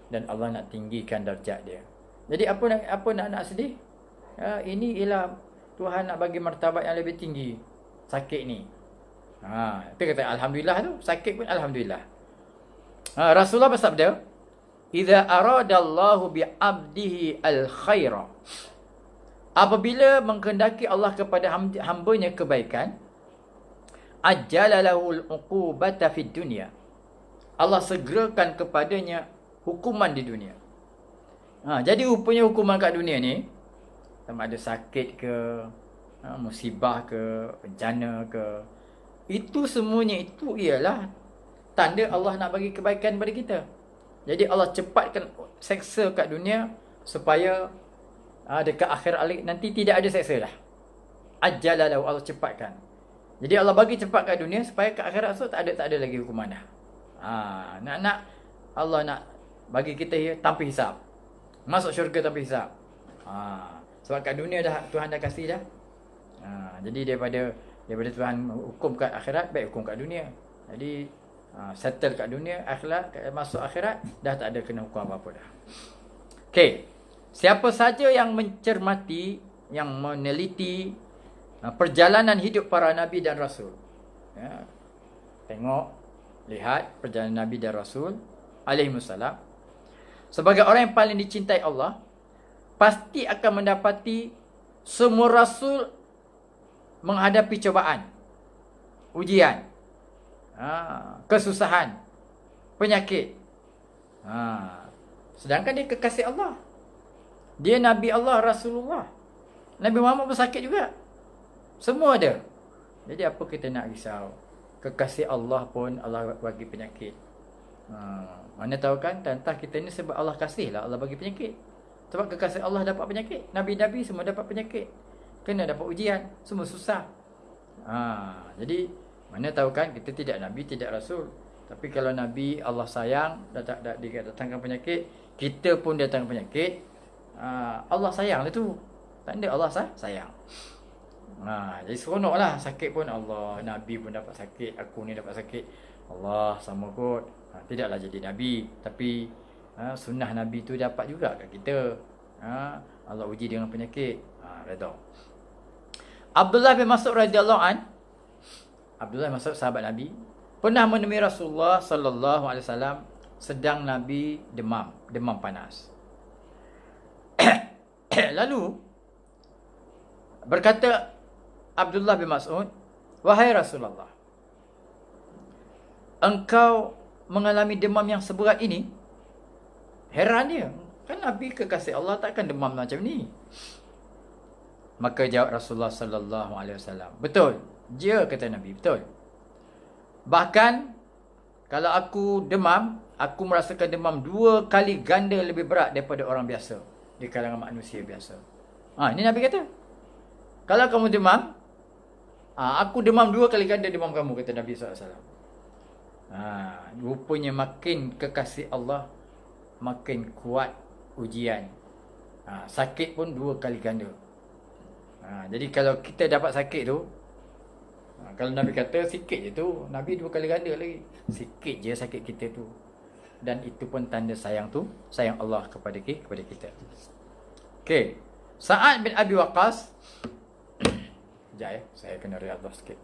dan Allah nak tinggikan darjat dia. Jadi apa nak sedih? Ini ialah Tuhan nak bagi martabat yang lebih tinggi sakit ni. Itu kata alhamdulillah tu, sakit pun alhamdulillah. Rasulullah bersabda, "Idza aradallahu bi 'abdihi al-khaira." Apabila mengkehendaki Allah kepada hamba-Nya kebaikan, ajjala lahul uqubata fid dunya. Allah segerakan kepadanya hukuman di dunia. Jadi rupanya hukuman kat dunia ni, sama ada sakit ke, musibah ke, bencana ke, itu semuanya itu ialah tanda Allah nak bagi kebaikan kepada kita. Jadi Allah cepatkan seksa kat dunia supaya dekat akhir nanti tidak ada seksa dah. Ajjala lahu, Allah cepatkan. Jadi Allah bagi cepat kat dunia supaya kat akhirat tu tak ada lagi hukuman dah. Nak Allah nak bagi kita tanpa hisap. Masuk syurga tanpa hisap. Sebab kat dunia Tuhan dah kasih dah. Jadi daripada Tuhan hukum kat akhirat, baik hukum kat dunia. Jadi settle kat dunia, akhirat, masuk akhirat dah tak ada kena hukum apa-apa dah. Okey. Siapa saja yang mencermati, yang meneliti perjalanan hidup para Nabi dan Rasul. Ya, tengok, lihat perjalanan Nabi dan Rasul alaihimussalam. Sebagai orang yang paling dicintai Allah, pasti akan mendapati semua Rasul menghadapi cobaan, ujian, kesusahan, penyakit. Sedangkan dia kekasih Allah. Dia Nabi Allah, Rasulullah. Nabi Muhammad pun sakit juga. Semua ada. Jadi apa kita nak risau? Kekasih Allah pun Allah bagi penyakit. Mana tahu kan, tantah kita ni sebab Allah kasih lah Allah bagi penyakit. Sebab kekasih Allah dapat penyakit. Nabi-Nabi semua dapat penyakit. Kena dapat ujian. Semua susah. Jadi mana tahu kan, kita tidak Nabi, tidak Rasul. Tapi kalau Nabi Allah sayang, datangkan penyakit, kita pun datangkan penyakit, Allah sayang lah tu. Tanda Allah sayang. Jadi seronoklah. Sakit pun Allah, Nabi pun dapat sakit, aku ni dapat sakit, Allah sama kot. Tidaklah jadi Nabi, tapi sunnah Nabi tu dapat juga kat kita. Allah uji dengan penyakit. Redha. Abdullah bin Mas'ud radhiyallahu an, Abdullah bin Mas'ud sahabat Nabi, pernah menemui Rasulullah sallallahu alaihi wasallam sedang Nabi demam panas. Lalu berkata Abdullah bin Mas'ud, "Wahai Rasulullah, engkau mengalami demam yang seberat ini?" Heran dia. Kan Nabi kekasih Allah takkan demam macam ni. Maka jawab Rasulullah sallallahu alaihi wasallam, "Betul." Dia kata Nabi, "Betul. Bahkan kalau aku demam, aku merasakan demam 2 kali ganda lebih berat daripada orang biasa di kalangan manusia biasa." Ini Nabi kata, kalau kamu demam, aku demam 2 kali ganda demam kamu, kata Nabi SAW. Rupanya makin kekasih Allah, makin kuat ujian. Sakit pun 2 kali ganda. Jadi kalau kita dapat sakit tu, kalau Nabi kata sikit je tu, Nabi 2 kali ganda lagi. Sikit je sakit kita tu. Dan itu pun tanda sayang tu, sayang Allah kepada kita. Okey. Sa'ad bin Abi Waqqas. Sekejap saya kena riadah sikit.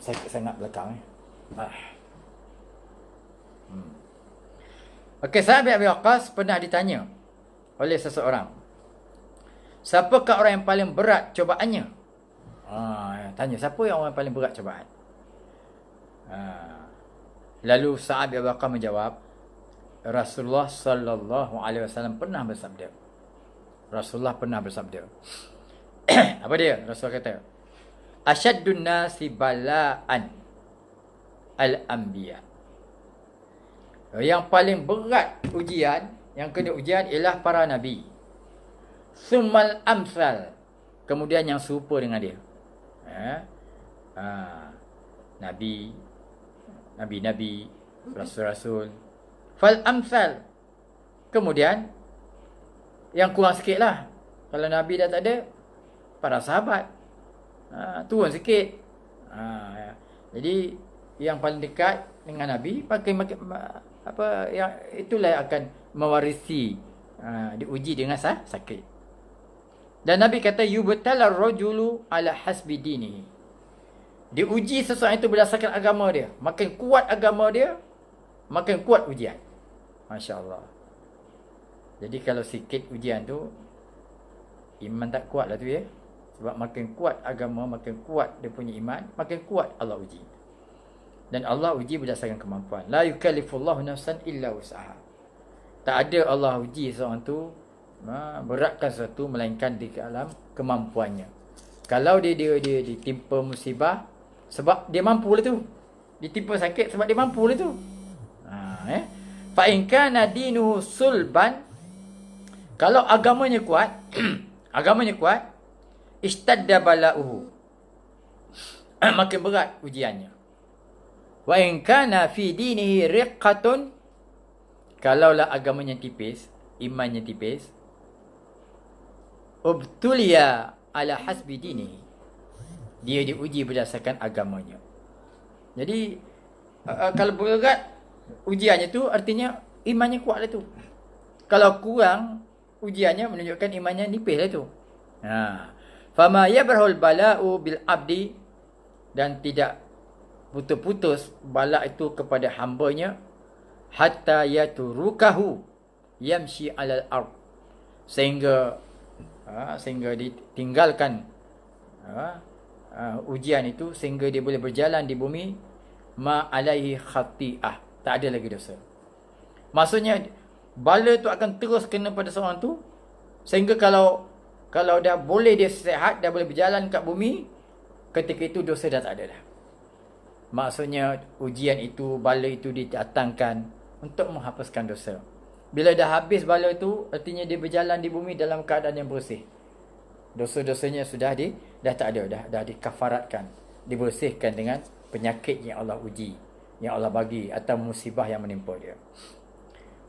Sakit sangat belakang ni. Okey, Sa'ad bin Abi Waqqas pernah ditanya oleh seseorang, siapakah orang yang paling berat cobaannya? Tanya, siapa yang orang paling berat cobaan? Lalu Sa'ad bin Abi Waqqas menjawab, Rasulullah sallallahu alaihi wasallam pernah bersabda. Rasulullah pernah bersabda. Apa dia? Rasul kata, "Asyaddun nasi bala'an al-anbiya." Yang paling berat ujian, yang kena ujian ialah para nabi. Summal amsal, kemudian yang serupa dengan dia. Nabi, rasul-rasul. Fal amsal, kemudian yang kurang sikit lah. Kalau Nabi dah tak ada, para sahabat, turun sikit. Jadi yang paling dekat dengan Nabi, yang itulah yang akan mewarisi, diuji dengan sakit. Dan Nabi kata, yubtalar rajulu ala hasbi dinihi. Diuji seseorang itu berdasarkan agama dia. Makin kuat agama dia, makin kuat ujian. Masya Allah. Jadi kalau sikit ujian tu, iman tak kuat lah tu ya. Sebab makin kuat agama, makin kuat dia punya iman, makin kuat Allah uji. Dan Allah uji berdasarkan kemampuan. La yukallifullahu nafsan illa wus'aha. Tak ada Allah uji seorang tu beratkan sesuatu melainkan di dalam kemampuannya. Kalau dia ditimpa musibah sebab dia mampu lah tu. Ditimpa sakit sebab dia mampu lah tu. Fa in kana dinuhu sulban, kalau agamanya kuat, ishtadda bala'uhu, makin berat ujiannya. Wa in kana fi dinihi riqqatun, kalaulah agamanya tipis, imannya tipis, ubtuliya ala hasbi dinihi, dia diuji berdasarkan agamanya. Jadi kalau berat ujiannya tu artinya imannya kuat lah tu. Kalau kurang ujiannya menunjukkan imannya nipis lah tu. Fama yabrahul bala'u bil abdi, dan tidak putus-putus bala itu kepada hambanya, hatta yaturukahu yamshi alal ard, sehingga ditinggalkan ujian itu, sehingga dia boleh berjalan di bumi, ma alaihi khati'ah, tak ada lagi dosa. Maksudnya bala tu akan terus kena pada seorang tu, sehingga kalau dah boleh dia sihat, dah boleh berjalan kat bumi, ketika itu dosa dah tak ada dah. Maksudnya ujian itu, bala itu didatangkan untuk menghapuskan dosa. Bila dah habis bala itu, artinya dia berjalan di bumi dalam keadaan yang bersih. Dosa-dosanya dah tak ada, dah dikafaratkan, dibersihkan dengan penyakit yang Allah uji, yang Allah bagi, atau musibah yang menimpa dia.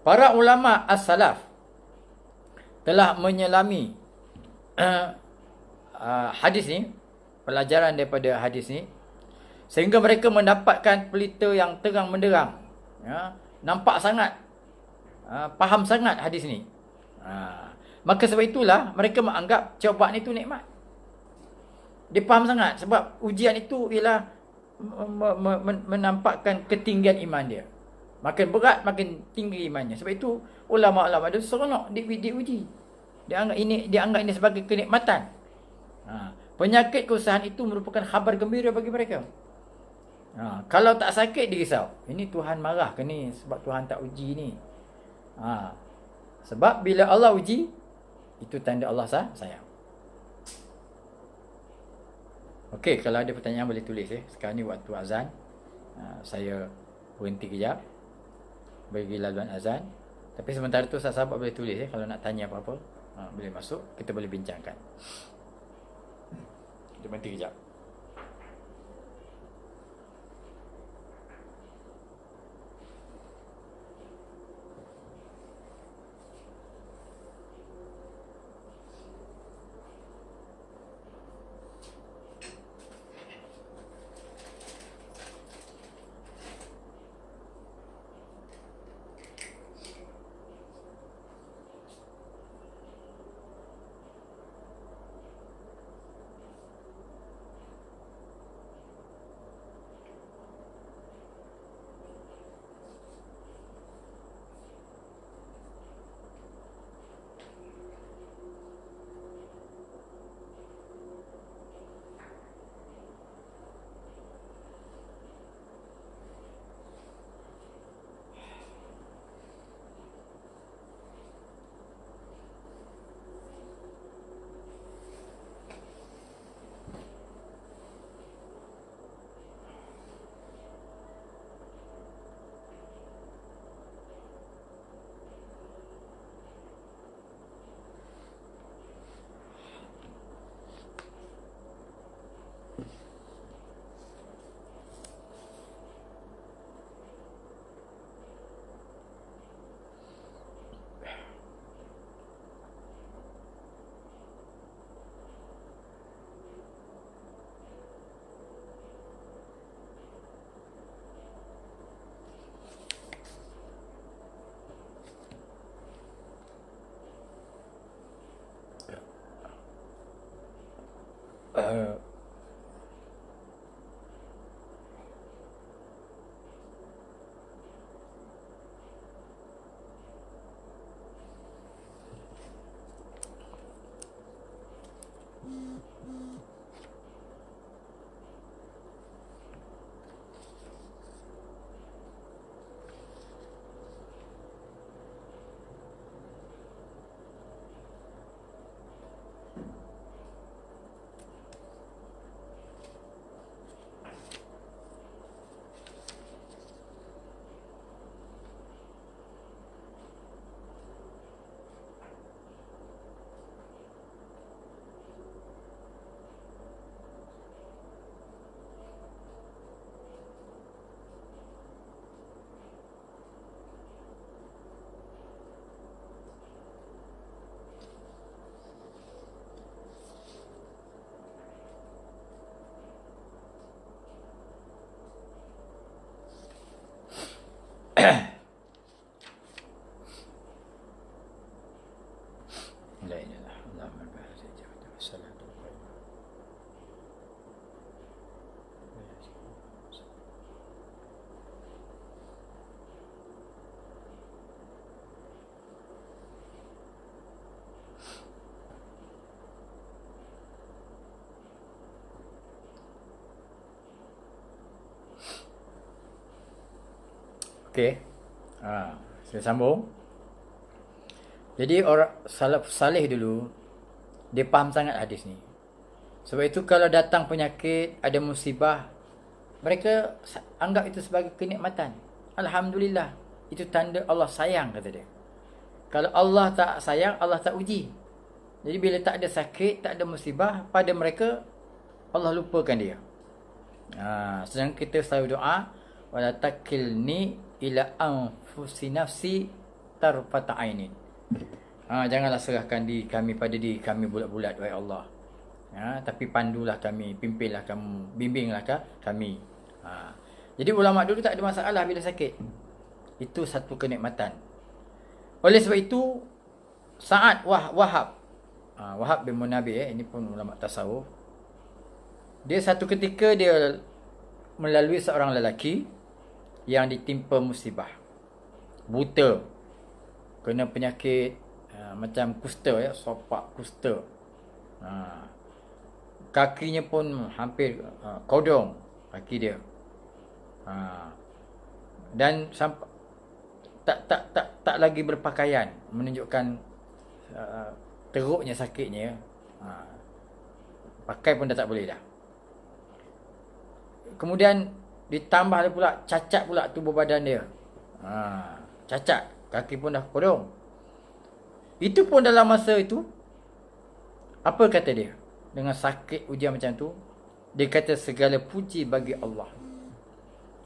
Para ulama as-salaf telah menyelami hadis ni, pelajaran daripada hadis ni, sehingga mereka mendapatkan pelita yang terang menderang, nampak sangat, faham sangat hadis ni. Maka sebab itulah mereka menganggap cubaan itu nikmat. Dia faham sangat, sebab ujian itu ialah menampakkan ketinggian iman dia. Makin berat, makin tinggi imannya. Sebab itu ulama-ulama dia seronok diuji. Dia anggap ini sebagai kenikmatan. Penyakit kesusahan itu merupakan khabar gembira bagi mereka. Kalau tak sakit, dia risau. Ini Tuhan marah ke ni sebab Tuhan tak uji ni? Sebab bila Allah uji, itu tanda Allah sayang. Okey, kalau ada pertanyaan boleh tulis. Sekarang ni waktu azan. Saya berhenti kejap bagi laluan azan. Tapi sementara tu sahabat boleh tulis. Kalau nak tanya apa-apa, boleh masuk. Kita boleh bincangkan. Kita berhenti kejap. La ilaha illallah Muhammadur Rasulullah. Okey. Saya sambung. Jadi orang salaf salih dulu dia faham sangat hadis ni. Sebab itu kalau datang penyakit, ada musibah, mereka anggap itu sebagai kenikmatan. Alhamdulillah, itu tanda Allah sayang, kata dia. Kalau Allah tak sayang, Allah tak uji. Jadi bila tak ada sakit, tak ada musibah pada mereka, Allah lupakan dia. Sedangkan kita selalu doa, wala takilni ila anfusi nafsi tarfata ainin. Janganlah serahkan diri kami pada diri kami bulat-bulat, wahai Allah. Tapi pandulah kami, pimpinlah kamu, bimbinglah kami. Jadi ulama dulu tak ada masalah bila sakit. Itu satu kenikmatan. Oleh sebab itu Sa'ad Wahab bin Munabi, ini pun ulama tasawuf. Dia satu ketika dia melalui seorang lelaki yang ditimpa musibah, buta, kena penyakit macam kusta, sopak kusta. Kakinya pun hampir kodong kaki dia. Dan tak lagi berpakaian, menunjukkan teruknya sakitnya. Pakai pun dah tak boleh dah. Kemudian ditambah pula cacat pula tubuh badan dia. Cacat, kaki pun dah kodong. Itu pun dalam masa itu, apa kata dia? Dengan sakit ujian macam tu, dia kata segala puji bagi Allah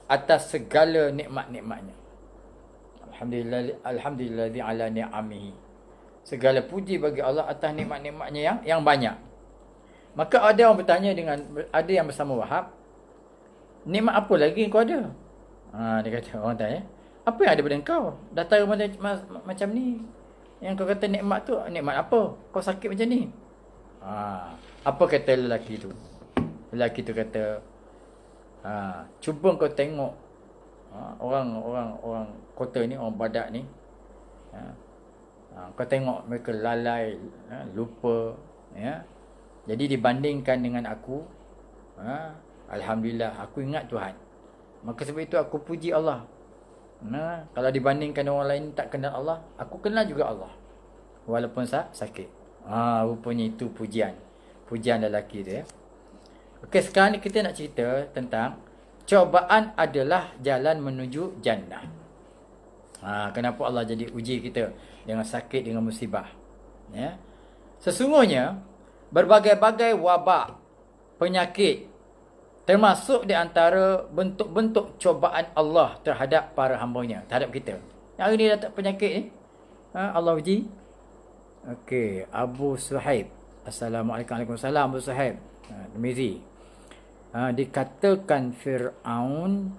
atas segala nikmat-nikmatnya. Alhamdulillah ala ni'amihi. Segala puji bagi Allah atas nikmat-nikmatnya yang banyak. Maka ada orang bertanya ada yang bersama Wahab, nikmat apa lagi kau ada? Dia kata, orang tanya, apa yang ada pada kau? Datang macam ni. Yang kau kata nikmat tu, nikmat apa? Kau sakit macam ni. Apa kata lelaki tu? Lelaki tu kata, cuba kau tengok orang kota ni, orang Badak ni. Kau tengok mereka lalai, lupa. Jadi dibandingkan dengan aku, Alhamdulillah, aku ingat Tuhan. Maka sebab itu aku puji Allah. Kalau dibandingkan orang lain tak kenal Allah, aku kenal juga Allah, walaupun sakit. Rupanya itu pujian lelaki tu, ya. Okey, sekarang ni kita nak cerita tentang cubaan adalah jalan menuju jannah. Kenapa Allah jadi uji kita dengan sakit, dengan musibah, ya? Sesungguhnya berbagai-bagai wabak, penyakit termasuk di antara bentuk-bentuk cubaan Allah terhadap para hamba-Nya, terhadap kita. Yang hari ni datang penyakit ni, Allah uji. Okey, Abu Suhaib. Assalamualaikum. Waalaikumsalam Abu Suhaib. Tirmizi. Dikatakan Fir'aun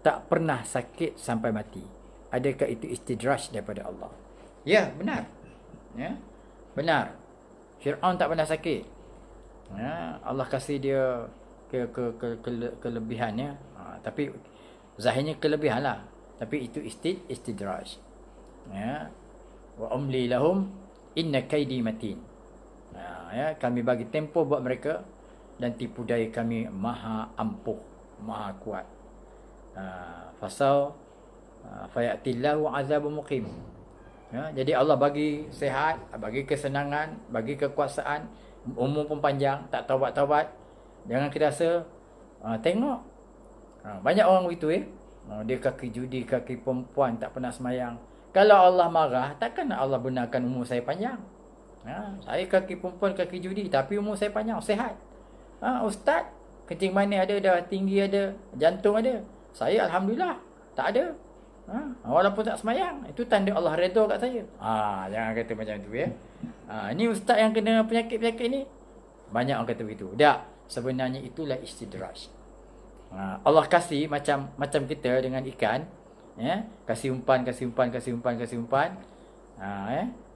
tak pernah sakit sampai mati. Adakah itu istidraj daripada Allah? Ya, benar. Ya, benar. Fir'aun tak pernah sakit. Allah kasih dia kelebihannya. Tapi zahirnya kelebihan lah. Tapi itu istidraj. Ya. Wa umli lahum inna kaidi matin. Ya, kami bagi tempoh buat mereka dan tipu daya kami maha ampuh, maha kuat. Fasal fayatillahu azabun muqim. Ya, jadi Allah bagi sehat, bagi kesenangan, bagi kekuasaan, umur pun panjang, tak taubat-taubat. Jangan kita rasa, tengok, banyak orang begitu, dia kaki judi, kaki perempuan, tak pernah semayang. Kalau Allah marah, takkan Allah benarkan umur saya panjang? Saya kaki perempuan, kaki judi, tapi umur saya panjang, sehat. Ustaz, kencing manis ada, darah tinggi ada, jantung ada. Saya Alhamdulillah, tak ada. Walaupun tak semayang, itu tanda Allah redha kat saya. Jangan kata macam tu, ya. Ini ustaz yang kena penyakit-penyakit ni, banyak orang kata begitu. Tak, sebenarnya itulah istidraj. Allah kasih macam kita dengan ikan, Ya, kasih umpan.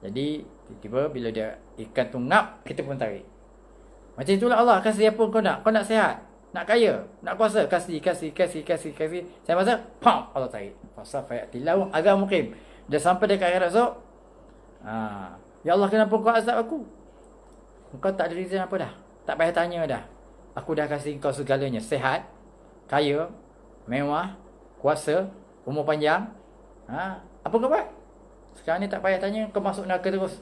Jadi tiba-tiba bila dia ikan tu ngap, kita pun tarik. Macam itulah Allah, kasih apa kau nak? Kau nak sihat, nak kaya, nak kuasa, kasih. Saya masa pam, Allah tarik. Fasa fayatillahu agak mukim. Dah sampai dekat akhirat esok. Ya Allah, kenapa kau azab aku? Kau tak ada reason apa dah. Tak payah tanya dah. Aku dah kasih kau segalanya. Sehat, kaya, mewah, kuasa, umur panjang. Apa kau buat? Sekarang ni tak payah tanya, kau masuk neraka terus.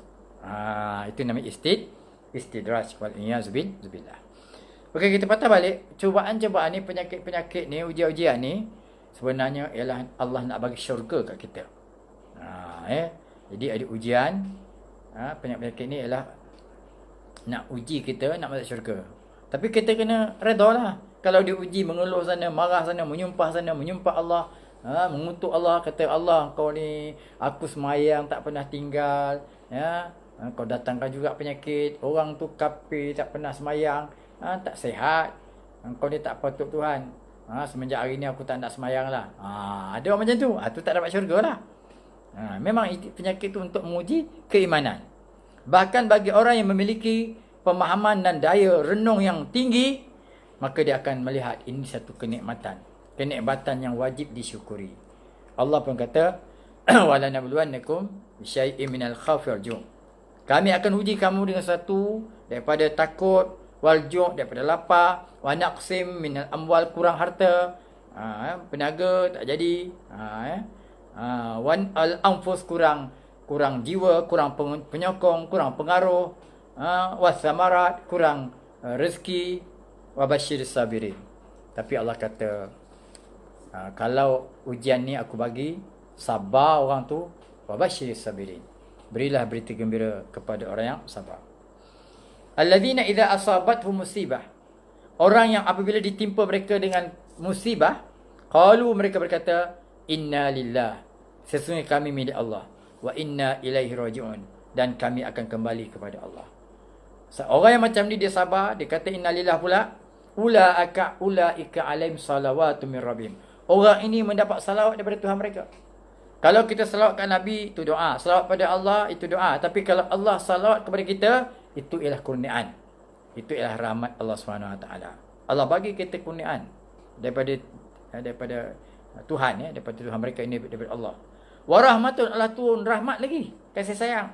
Itu namanya istidraj wal iyaz billah. Okey, kita patah balik. Cubaan-cubaan ni, penyakit-penyakit ni, ujian-ujian ni sebenarnya ialah Allah nak bagi syurga kat kita. Jadi ada ujian, penyakit-penyakit ni ialah nak uji kita nak masuk syurga. Tapi kita kena redha lah. Kalau diuji mengeluh sana, marah sana, menyumpah Allah, mengutuk Allah, kata Allah, kau ni aku semayang tak pernah tinggal, ya. Kau datangkan juga penyakit. Orang tu kafir, tak pernah semayang, tak sihat. Kau ni tak patut Tuhan. Semenjak hari ni aku tak nak semayang lah. Ada orang macam tu. Tu tak dapat syurga lah. Memang penyakit tu untuk menguji keimanan. Bahkan bagi orang yang memiliki pemahaman dan daya renung yang tinggi, maka dia akan melihat ini satu kenikmatan. Kenikmatan yang wajib disyukuri. Allah pun kata, wala nabluwannakum bisyai'in minal khawfi wal ju'. Kami akan uji kamu dengan satu daripada takut, wal ju', daripada lapar, wa naqsim minal amwal, kurang harta, peniaga tak jadi, wan al anfus, kurang jiwa, kurang penyokong, kurang pengaruh, wasamarat, kurang rezeki, wa basyiris sabirin. Tapi Allah kata, kalau ujian ni aku bagi, sabar orang tu, wa basyiris sabirin. Berilah berita gembira kepada orang yang sabar. Alladzina idza asabatuhum musibah. Orang yang apabila ditimpa mereka dengan musibah, qalu, mereka berkata, inna lillah, sesungguhnya kami milik Allah, wa inna ilaihi raji'un, dan kami akan kembali kepada Allah. Orang yang macam ni dia sabar, dia kata inna lillah pula, ulaika alaihim salawatu min rabbihim. Orang ini mendapat salawat daripada Tuhan mereka. Kalau kita salawat kat Nabi, itu doa. Salawat pada Allah, itu doa. Tapi kalau Allah salawat kepada kita, itu ialah kurniaan. Itu ialah rahmat Allah SWT. Allah bagi kita kurniaan daripada Tuhan, ya, daripada Tuhan mereka ini, daripada Allah. Wa rahmatun, Allah turun rahmat lagi, kasih sayang.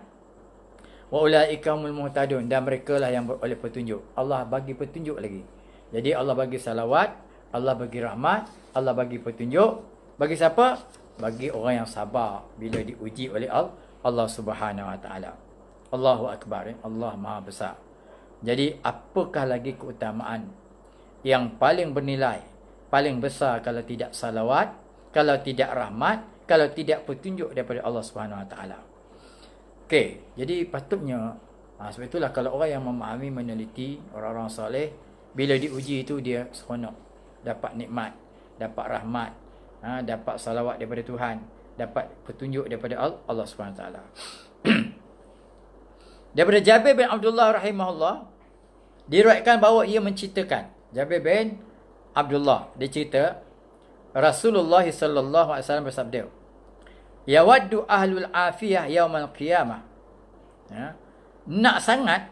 Wa ulaika humul muhtadun, dan mereka lah yang oleh petunjuk. Allah bagi petunjuk lagi. Jadi Allah bagi salawat, Allah bagi rahmat, Allah bagi petunjuk. Bagi siapa? Bagi orang yang sabar bila diuji oleh Allah Subhanahu Wa Taala. Allahu Akbar, Allah Maha Besar. Jadi apakah lagi keutamaan yang paling bernilai, paling besar kalau tidak salawat, kalau tidak rahmat, kalau tidak petunjuk daripada Allah Subhanahu Wa Taala. Okey, jadi patutnya sebab itulah kalau orang yang memahami, meneliti, orang-orang soleh, bila diuji itu dia seronok, dapat nikmat, dapat rahmat, dapat salawat daripada Tuhan, dapat petunjuk daripada Allah SWT. Daripada Jabir bin Abdullah rahimahullah, diriwayatkan bahawa ia menceritakan, Jabir bin Abdullah, dia cerita, Rasulullah sallallahu alaihi wasallam bersabda, yawaddu ahlul afiyah yaumal qiyamah. Nak sangat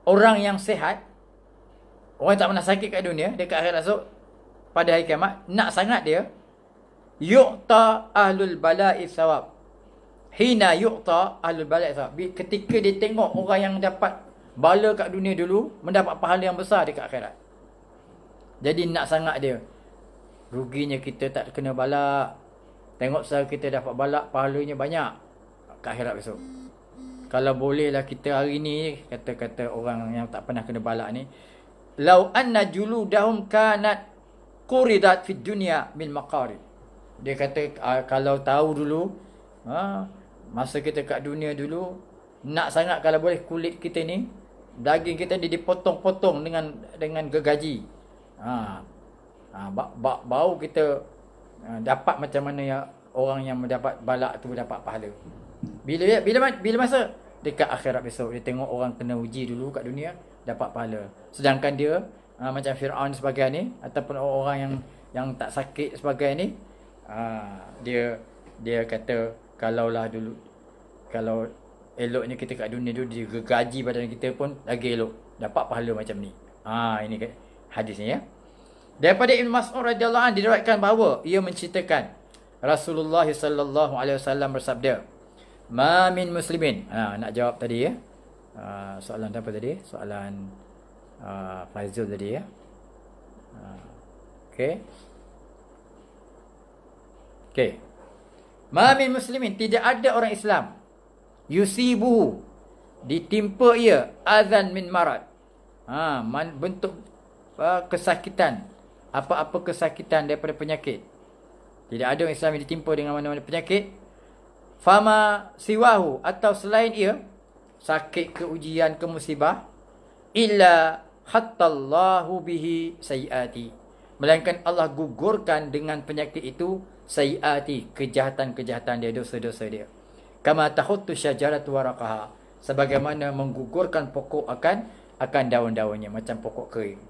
orang yang sihat, orang yang tak pernah sakit kat dunia, dekat akhirat esok, pada hari kiamat, nak sangat dia, yu'ta ahlul bala'i thawab. Hina yu'ta ahlul bala'i thawab. Ketika dia tengok orang yang dapat bala kat dunia dulu, mendapat pahala yang besar dekat akhirat. Jadi nak sangat dia. Ruginya kita tak kena bala. Tengok sahaja kita dapat bala, pahalanya banyak kat akhirat besok. Kalau bolehlah kita hari ni, kata-kata orang yang tak pernah kena bala ni, lau anna juludahum kanat quridat fid dunya bil maqarib. Dia kata kalau tahu dulu, masa kita kat dunia dulu, nak sangat kalau boleh kulit kita ni, daging kita ni dipotong-potong dengan gergaji. Bau kita dapat macam mana yang orang yang mendapat balak tu dapat pahala. Bila masa dekat akhirat besok, dia tengok orang kena uji dulu kat dunia, dapat pahala. Sedangkan dia macam Fir'aun sebagainya ni, ataupun orang yang tak sakit sebagainya ni, Dia kata kalaulah dulu, kalau eloknya kita kat dunia tu, dia gaji badan kita pun lagi elok, dapat pahala macam ni. Ini hadisnya ya. Daripada Ibn Mas'ud radhiyallahu anhu diriwayatkan bahawa ia menceritakan Rasulullah sallallahu alaihi wasallam bersabda, "Ma min muslimin." Nak jawab tadi ya. Soalan apa tadi? Soalan Faizul tadi ya. Okey. Ma min muslimin, tidak ada orang Islam yusibuhu, ditimpa ia azan min marad. Bentuk kesakitan, apa-apa kesakitan daripada penyakit. Tidak ada orang Islam yang ditimpa dengan mana-mana penyakit. Fama siwahu, atau selain ia, sakit ke ujian ke musibah, illa hattallahu bihi sayiati, melainkan Allah gugurkan dengan penyakit itu sayiati, kejahatan-kejahatan dia, dosa-dosa dia. Kama tahuttu syajaratu waraqaha, sebagaimana menggugurkan pokok akan daun-daunnya, macam pokok kering.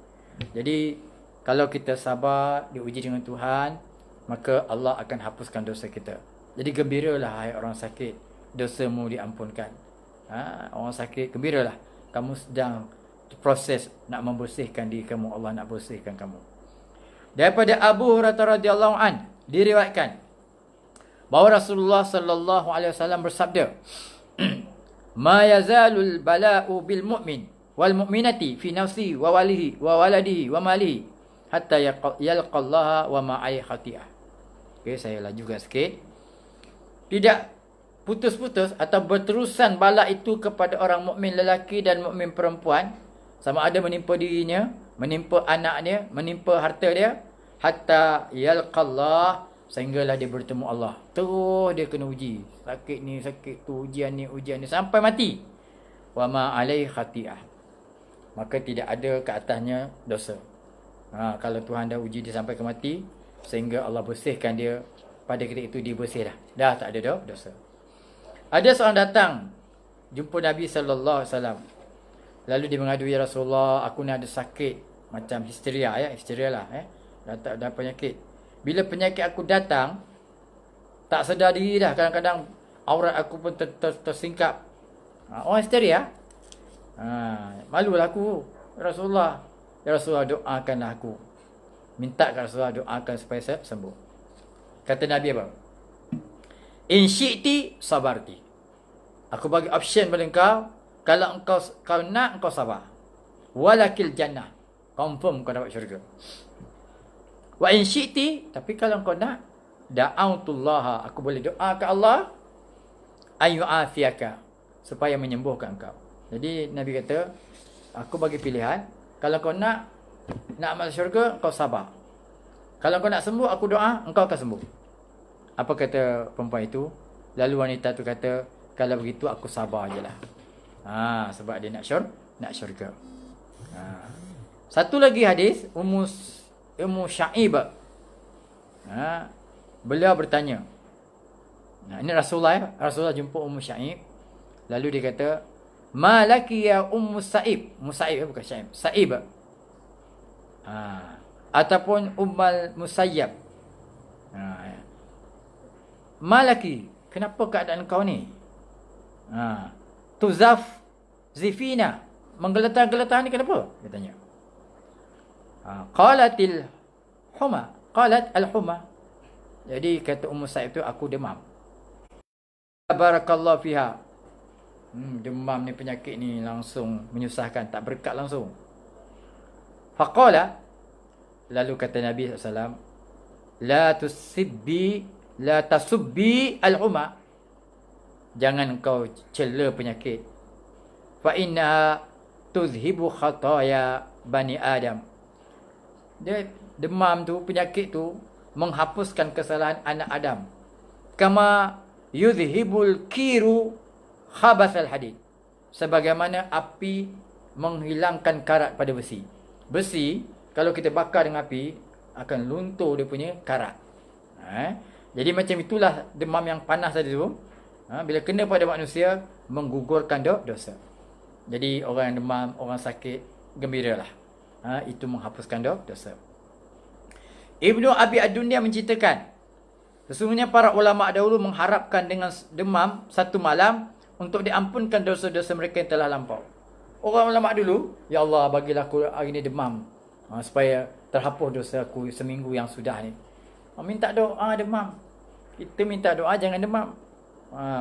Jadi kalau kita sabar, diuji dengan Tuhan, maka Allah akan hapuskan dosa kita. Jadi gembiralah hai orang sakit, dosamu diampunkan. Orang sakit, gembiralah, kamu sedang proses nak membersihkan diri kamu, Allah nak bersihkan kamu. Daripada Abu Hurairah radhiyallahu an diriwayatkan bahawa Rasulullah sallallahu alaihi wasallam bersabda, "Ma yazalul bala'u bil mu'min wal mu'minati fi nafsi wa walihi wa waladihi wa malihi hatta yalqallaha wa ma'i khati'ah." Okey, saya lajukan sikit. Tidak putus-putus atau berterusan bala itu kepada orang mukmin lelaki dan mukmin perempuan, sama ada menimpa dirinya, menimpa anaknya, menimpa harta dia, hatta yalqallah, sehinggalah dia bertemu Allah. Terus dia kena uji. Sakit ni, sakit tu, ujian ni, sampai mati. Wa ma alaihi khati'ah, maka tidak ada ke atasnya dosa. Kalau Tuhan dah uji dia sampai ke mati, sehingga Allah bersihkan dia, pada ketika itu dia bersih dah tak ada dosa. Ada seorang datang jumpa Nabi sallallahu alaihi wasallam. Lalu dia mengadu, "Ya Rasulullah, aku ni ada sakit macam histeria lah ada penyakit. Bila penyakit aku datang, tak sedar diri dah, kadang-kadang aurat aku pun tersingkap." Orang histeria. Malulah aku, "Ya Rasulullah, doakanlah aku." Minta kat Rasulullah doakan supaya saya sembuh. Kata Nabi apa? "In syi'ti sabarti." Aku bagi option pada engkau. Kalau kau nak, engkau sabar. Walakil jannah, confirm kau dapat syurga. Wa in syi'ti, tapi kalau kau nak, da'autullaha, aku boleh doa ke Allah, ayyu'afiyaka, supaya menyembuhkan engkau. Jadi Nabi kata, aku bagi pilihan. Kalau kau nak masuk syurga, kau sabar. Kalau kau nak sembuh, aku doa, engkau akan sembuh. Apa kata perempuan itu? Lalu wanita tu kata, kalau begitu aku sabar je lah. Sebab dia nak syurga. Satu lagi hadis, Ummu Sya'ib. Beliau bertanya. Ini Rasulullah jumpa Ummu Sya'ib. Lalu dia kata, "Ma laki ya Ummu Sa'ib." Musaib bukan Sya'ib. Sa'ib. Ataupun Ummul Musayyab. "Malaki, kenapa keadaan kau ni?" "Tuzaf zifina." Menggeletar-geletar ni kenapa? Dia tanya. Qalatil huma. Qalat al-huma. Jadi kata Ummu Sa'ib tu, aku demam. Barakallahu fiha. Demam ni, penyakit ni langsung menyusahkan, tak berkat langsung. Faqala, lalu kata Nabi SAW, La tasubbi al-huma. Jangan kau cela penyakit. Fa inna tuzhibu khataya bani Adam. Dia demam tu, penyakit tu menghapuskan kesalahan anak Adam. Kama yuzhibul kiru khabasal hadid. Sebagaimana api menghilangkan karat pada besi. Besi, kalau kita bakar dengan api, akan luntur dia punya karat. Jadi macam itulah demam yang panas tadi tu. Bila kena pada manusia, menggugurkan dosa. Jadi orang yang demam, orang sakit, gembiralah. Itu menghapuskan dosa. Ibnu Abi Ad-Dunya menceritakan Sesungguhnya para ulama dahulu mengharapkan dengan demam satu malam untuk diampunkan dosa-dosa mereka yang telah lampau. Orang ulama dulu, ya Allah bagilah aku hari ini demam, supaya terhapus dosa aku seminggu yang sudah ni. Minta doa demam. Kita minta doa jangan demam.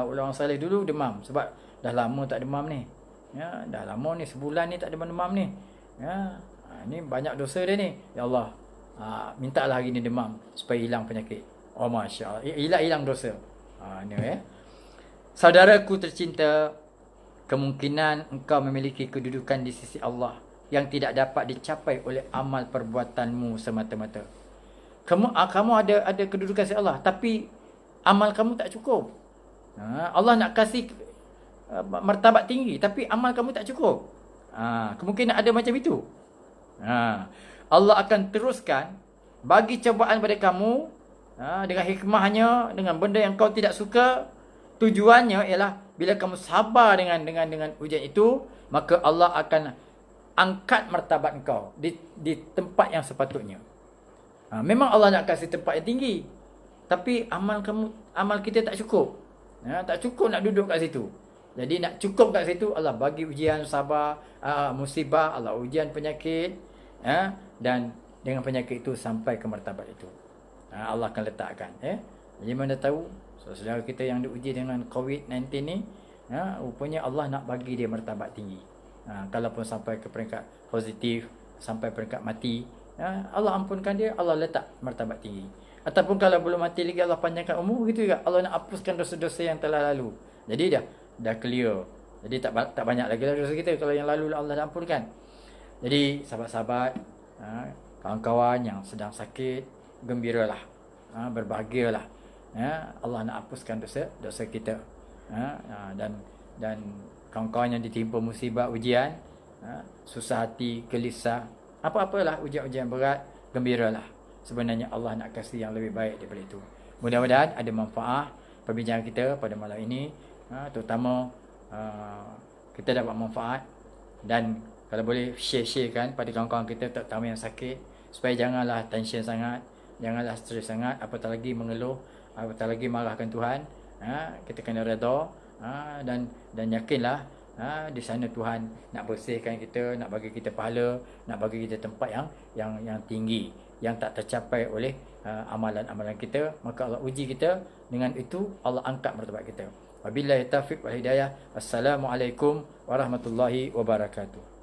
Ulama salih dulu demam sebab dah lama tak demam ni. Ya, dah lama ni, sebulan ni tak demam-demam ni. Ya, ni banyak dosa dia ni. Ya Allah, mintalah hari ni demam supaya hilang penyakit. Oh Masya Allah, hilang dosa. Ni ya. Saudaraku tercinta, kemungkinan engkau memiliki kedudukan di sisi Allah yang tidak dapat dicapai oleh amal perbuatanmu semata-mata. Kamu ada kedudukan sisi Allah, tapi amal kamu tak cukup. Allah nak kasih martabat tinggi, tapi amal kamu tak cukup. Kemungkinan ada macam itu. Allah akan teruskan bagi cubaan pada kamu dengan hikmahnya, dengan benda yang kau tidak suka. Tujuannya ialah bila kamu sabar dengan ujian itu, maka Allah akan angkat martabat engkau di tempat yang sepatutnya. Memang Allah nak kasih tempat yang tinggi, tapi amal kita tak cukup. Tak cukup nak duduk kat situ. Jadi nak cukup kat situ, Allah bagi ujian sabar, musibah, Allah ujian penyakit, dan dengan penyakit itu sampai ke martabat itu. Allah akan letakkan. Jadi mana tahu saudara kita yang diuji dengan COVID-19 ni, rupanya Allah nak bagi dia martabat tinggi. Kalaupun sampai ke peringkat positif, sampai peringkat mati, Allah ampunkan dia, Allah letak martabat tinggi. Ataupun kalau belum mati lagi, Allah panjangkan umur, begitu juga Allah nak hapuskan dosa-dosa yang telah lalu. Jadi dah clear. Jadi tak banyak lagi lah dosa kita kalau yang lalu Allah dah ampunkan. Jadi sahabat-sahabat, kawan-kawan yang sedang sakit, gembiralah, berbahagialah. Allah nak hapuskan dosa kita. Dan kawan-kawan yang ditimpa musibah, ujian, susah hati, gelisah, apa-apalah ujian-ujian berat, gembiralah. Sebenarnya Allah nak kasih yang lebih baik daripada itu. Mudah-mudahan ada manfaat perbincangan kita pada malam ini, terutama kita dapat manfaat, dan kalau boleh share-sharekan pada kawan-kawan kita, terutama yang sakit, supaya janganlah tension sangat, janganlah stres sangat, apatah lagi mengeluh, apatah lagi marahkan Tuhan. Kita kena redha, dan yakinlah di sana Tuhan nak bersihkan kita, nak bagi kita pahala, nak bagi kita tempat yang tinggi, yang tak tercapai oleh amalan-amalan kita. Maka Allah uji kita, dengan itu Allah angkat martabat kita. Wabillahi taufiq wal hidayah. Assalamualaikum warahmatullahi wabarakatuh.